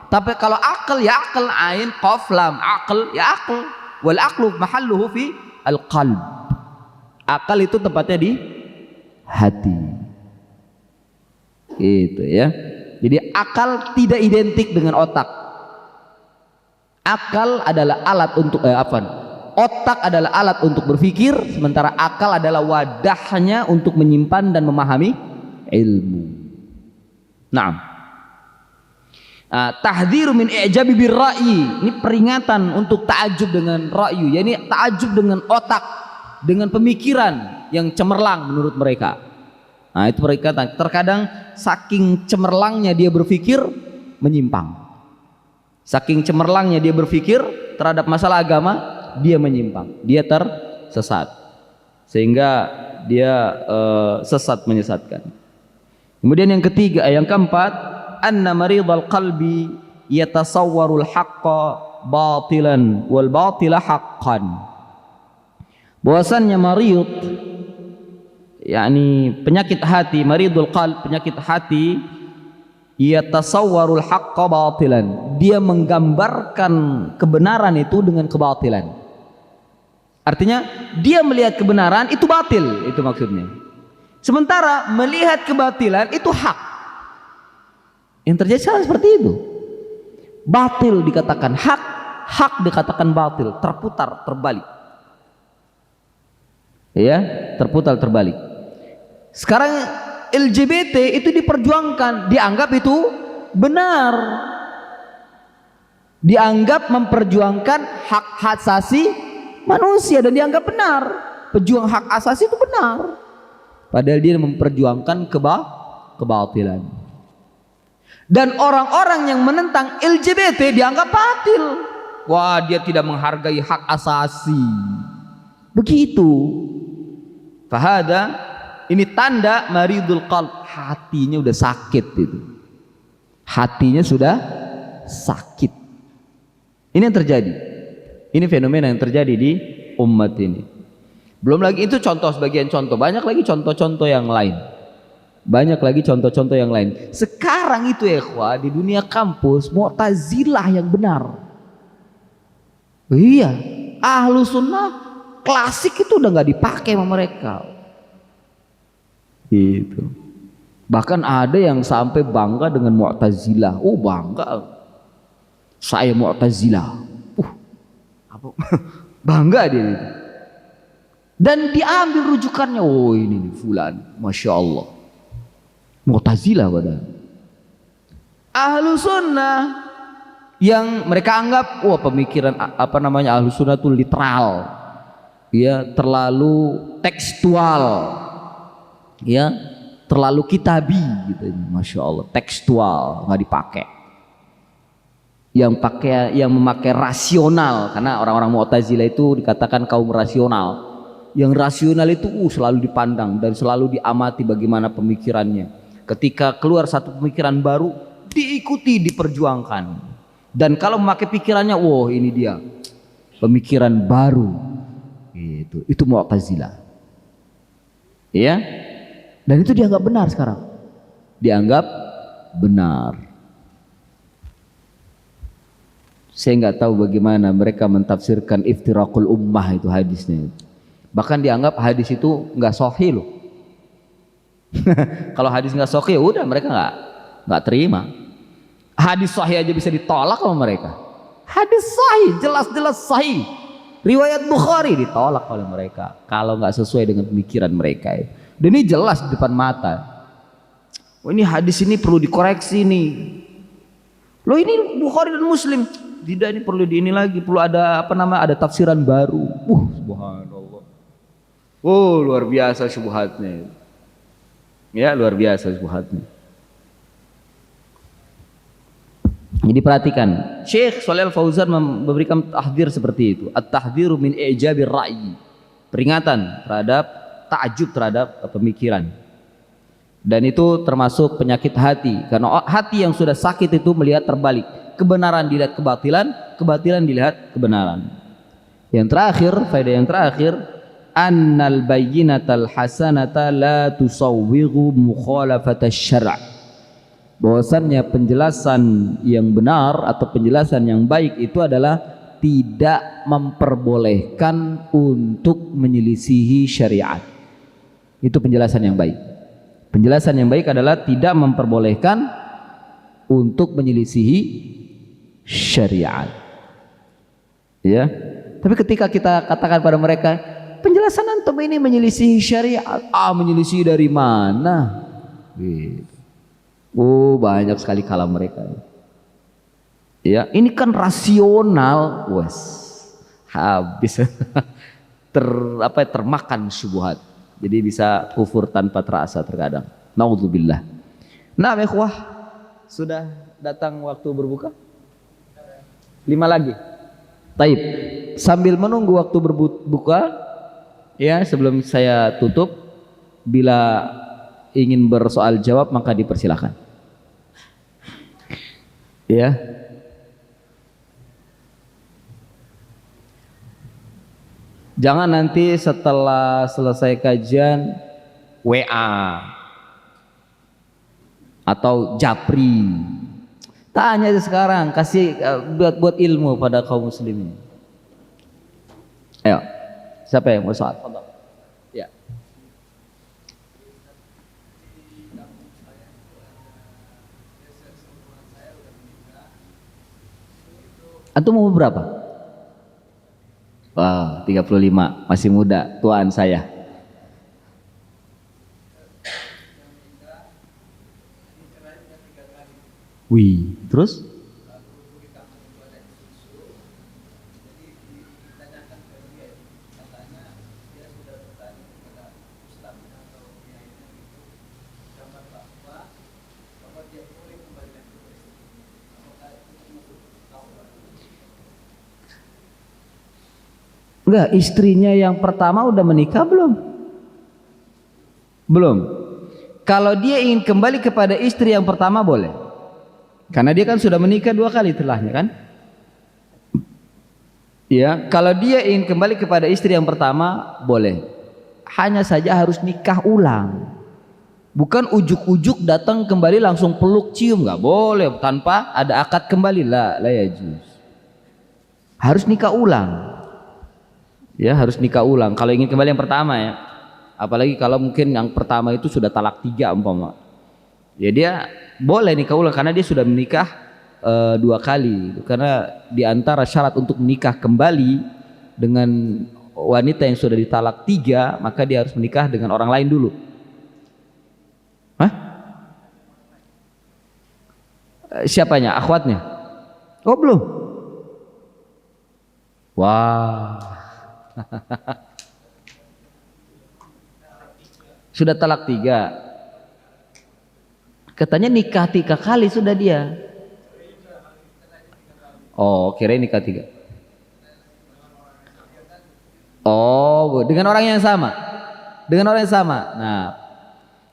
Tapi kalau akal ya akal, ain qaf lam, akal ya akal. Wal aqlu mahalluhu fi al-qalb. Akal itu tempatnya di hati. Gitu ya. Jadi akal tidak identik dengan otak. Akal adalah alat untuk otak adalah alat untuk berpikir, sementara akal adalah wadahnya untuk menyimpan dan memahami ilmu. Naam. Tahdhiru min i'jabi bir ra'yi. Ini peringatan untuk ta'ajub dengan ra'yu, yakni ta'ajub dengan otak, dengan pemikiran yang cemerlang menurut mereka. Nah, itu mereka terkadang saking cemerlangnya dia berpikir menyimpang. Saking cemerlangnya dia berpikir terhadap masalah agama, dia menyimpang, dia tersesat, sehingga dia sesat menyesatkan. Kemudian yang ketiga, yang keempat, anna maridal qalbi yatasawwarul haqqa batilan wal batila haqqan. Bahwasannya marid, yakni penyakit hati, maridul qalb, penyakit hati, yatasawwarul haqqa batilan, dia menggambarkan kebenaran itu dengan kebatilan. Artinya dia melihat kebenaran itu batil, itu maksudnya. Sementara melihat kebatilan itu hak. Yang terjadi sekarang seperti itu. Batil dikatakan hak, hak dikatakan batil, terputar, terbalik. Ya, terputar terbalik. Sekarang LGBT itu diperjuangkan, dianggap itu benar, dianggap memperjuangkan hak asasi manusia dan dianggap benar. Pejuang hak asasi itu benar, padahal dia memperjuangkan kebatilan. Dan orang-orang yang menentang LGBT dianggap batil. Wah, dia tidak menghargai hak asasi. Begitu. Fahada, ini tanda maridul qalb, hatinya udah sakit itu. Hatinya sudah sakit. Ini yang terjadi. Ini fenomena yang terjadi di umat ini. Belum lagi itu contoh, sebagian contoh. Banyak lagi contoh-contoh yang lain. Banyak lagi contoh-contoh yang lain. Sekarang itu ya ikhwah, di dunia kampus Mu'tazilah yang benar. Iya, Ahlus Sunnah klasik itu udah nggak dipakai sama mereka. Gitu. Bahkan ada yang sampai bangga dengan Mu'tazilah. Oh, bangga. Saya Mu'tazilah. Apa? Bangga dia. Dan diambil rujukannya. Oh, ini nih fulan, Masya Allah. Mu'tazilah padahal. Ahlu Sunnah yang mereka anggap, wah, pemikiran Ahlu Sunnah itu literal. Ya, terlalu tekstual, ya, terlalu kitabi gitu. Masya Allah, tekstual, nggak dipakai. Yang memakai rasional, karena orang-orang Mu'tazilah itu dikatakan kaum rasional. Yang rasional itu selalu dipandang dan selalu diamati bagaimana pemikirannya. Ketika keluar satu pemikiran baru, diikuti, diperjuangkan. Dan kalau memakai pikirannya, wah ini dia pemikiran baru. Itu Mu'tazilah. Ya. Dan itu dianggap benar sekarang. Dianggap benar. Saya nggak tahu bagaimana mereka mentafsirkan iftiraqul ummah itu hadisnya. Bahkan dianggap hadis itu nggak sahih loh. Kalau hadis nggak sahih, udah mereka nggak terima. Hadis sahih aja bisa ditolak sama mereka. Hadis sahih, jelas-jelas sahih. Riwayat Bukhari ditolak oleh mereka kalau nggak sesuai dengan pemikiran mereka. Dan ini jelas di depan mata. Oh, ini hadis ini perlu dikoreksi nih. Loh ini Bukhari dan Muslim. Tidak, ini perlu ini lagi, perlu ada ada tafsiran baru. Subhanallah. Oh, luar biasa syubhatnya. Ya, luar biasa syubhatnya. Jadi perhatikan, Syekh Shalih Al-Fauzan memberikan tahdzir seperti itu. At-tahdziru min i'jabir ra'yi. Peringatan terhadap takjub terhadap pemikiran. Dan itu termasuk penyakit hati, karena hati yang sudah sakit itu melihat terbalik. Kebenaran dilihat kebatilan, kebatilan dilihat kebenaran. Yang terakhir, faedah yang terakhir, annal bayyinatal hasanata la tusawwighu mukhalafata syara'. Bahwasannya penjelasan yang benar atau penjelasan yang baik itu adalah tidak memperbolehkan untuk menyelisihi syariat. Itu penjelasan yang baik. Penjelasan yang baik adalah tidak memperbolehkan untuk menyelisihi syariat. Ya. Tapi ketika kita katakan pada mereka, penjelasan antum ini menyelisihi syariat. Menyelisihi dari mana? Gitu. Oh, banyak sekali kalam mereka. Ya, ini kan rasional, wes habis termakan syubhat. Jadi bisa kufur tanpa terasa terkadang. Naudzubillah. Nah, ikhwah, sudah datang waktu berbuka? 5 lagi. Taib. Sambil menunggu waktu berbuka, ya, sebelum saya tutup, bila ingin bersoal jawab maka dipersilakan. Ya. Jangan nanti setelah selesai kajian WA atau japri. Tanya aja sekarang, kasih buat ilmu pada kaum muslimin. Ayo. Siapa yang mau soal? Ya. Antum umur berapa? Wah, 35, masih muda, tuaan saya. Wih, terus? Enggak, istrinya yang pertama udah menikah belum? Belum. Kalau dia ingin kembali kepada istri yang pertama boleh. Karena dia kan sudah menikah 2 kali telahnya kan? Ya, kalau dia ingin kembali kepada istri yang pertama boleh. Hanya saja harus nikah ulang. Bukan ujuk-ujuk datang kembali langsung peluk cium, nggak boleh tanpa ada akad kembali, la yajuz. Harus nikah ulang. Ya, harus nikah ulang kalau ingin kembali yang pertama ya. Apalagi kalau mungkin yang pertama itu sudah talak 3 umpama. Ya dia boleh nikah ulang karena dia sudah menikah 2 kali. Karena di antara syarat untuk menikah kembali dengan wanita yang sudah ditalak 3, maka dia harus menikah dengan orang lain dulu. Hah? Siapanya? Akhwatnya? Oh belum? Wah. Sudah talak 3. Katanya nikah 3 kali sudah dia. Oh, kirain nikah 3. Oh, Oh, dengan orang yang sama. Dengan orang yang sama. Nah,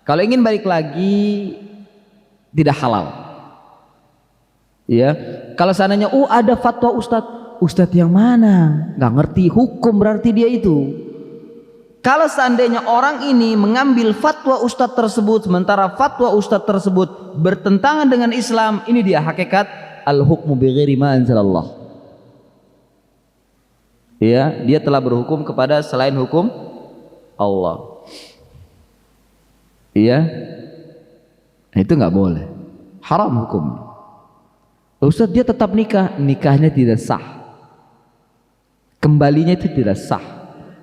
kalau ingin balik lagi tidak halal. Ya, kalau seandainya ada fatwa ustadz yang mana? Nggak ngerti hukum berarti dia itu. Kalau seandainya orang ini mengambil fatwa ustadz tersebut sementara fatwa ustadz tersebut bertentangan dengan Islam, ini dia hakikat al-hukmu bighairi ma anzalallah. Ya, dia telah berhukum kepada selain hukum Allah. Iya, itu nggak boleh, haram hukum. Ustaz dia tetap nikahnya tidak sah, kembalinya itu tidak sah,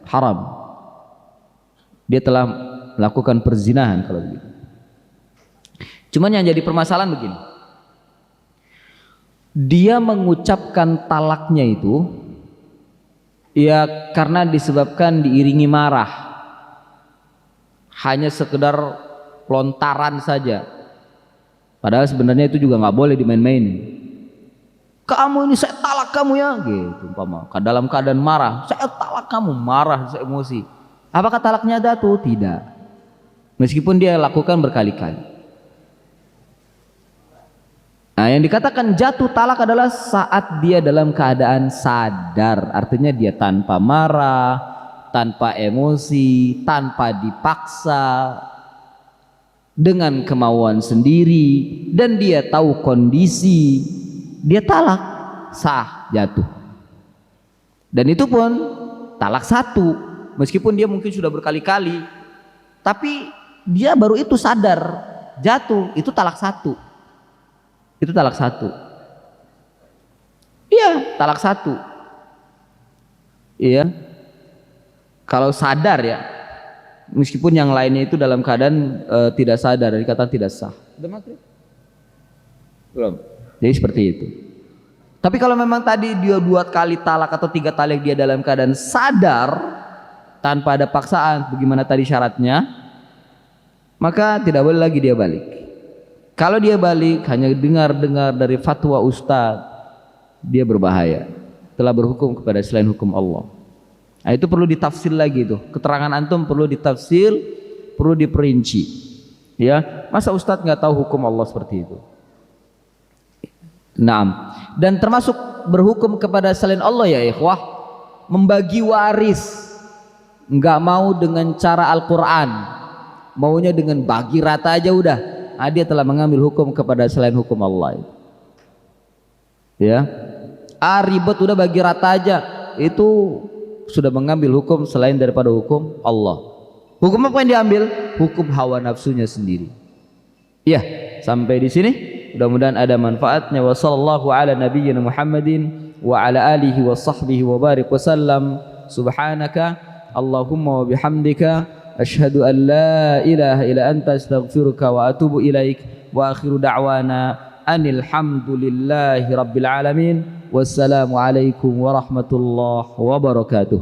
haram. Dia telah melakukan perzinahan kalau begitu. Cuman yang jadi permasalahan begini, dia mengucapkan talaknya itu ya karena disebabkan diiringi marah, hanya sekedar lontaran saja, padahal sebenarnya itu juga nggak boleh dimain-main. Kamu ini saya talak kamu ya, gitu umpama. Dalam keadaan marah, saya talak kamu, marah, saya emosi. Apakah talaknya jatuh? Tidak, meskipun dia lakukan berkali-kali. Nah, yang dikatakan jatuh talak adalah saat dia dalam keadaan sadar, artinya dia tanpa marah, tanpa emosi, tanpa dipaksa, dengan kemauan sendiri, dan dia tahu kondisi, dia talak, sah, jatuh. Dan itu pun talak satu, meskipun dia mungkin sudah berkali-kali, tapi dia baru itu sadar, jatuh, itu talak satu. Itu talak satu. Iya, talak satu. Iya. Kalau sadar ya, meskipun yang lainnya itu dalam keadaan tidak sadar, dikatakan tidak sah. Sudah maghrib? Belum. Jadi seperti itu. Tapi kalau memang tadi dia 2 kali talak atau 3 talak dia dalam keadaan sadar tanpa ada paksaan, bagaimana tadi syaratnya, maka tidak boleh lagi dia balik. Kalau dia balik hanya dengar-dengar dari fatwa ustadz, dia berbahaya, telah berhukum kepada selain hukum Allah. Nah, itu perlu ditafsir lagi tuh. Keterangan antum perlu ditafsir, perlu diperinci. Ya, masa ustadz nggak tahu hukum Allah seperti itu? Naam. Dan termasuk berhukum kepada selain Allah ya ikhwah, membagi waris, nggak mau dengan cara Al-Quran, maunya dengan bagi rata aja udah. Nah, dia telah mengambil hukum kepada selain hukum Allah. Ya, ribet udah bagi rata aja, itu sudah mengambil hukum selain daripada hukum Allah. Hukum apa yang diambil? Hukum hawa nafsunya sendiri. Ya, sampai di sini. Mudah-mudahan ada manfaatnya. Wa sallallahu ala nabiyyina Muhammadin wa ala alihi wa sahbihi wa barik wa sallam. Subhanaka Allahumma wa bihamdika asyhadu an la ilaha illa anta astaghfiruka wa atubu ilaik. Wa akhiru da'wana anil hamdulillahi rabbil alamin. Wassalamu alaikum warahmatullahi wabarakatuh.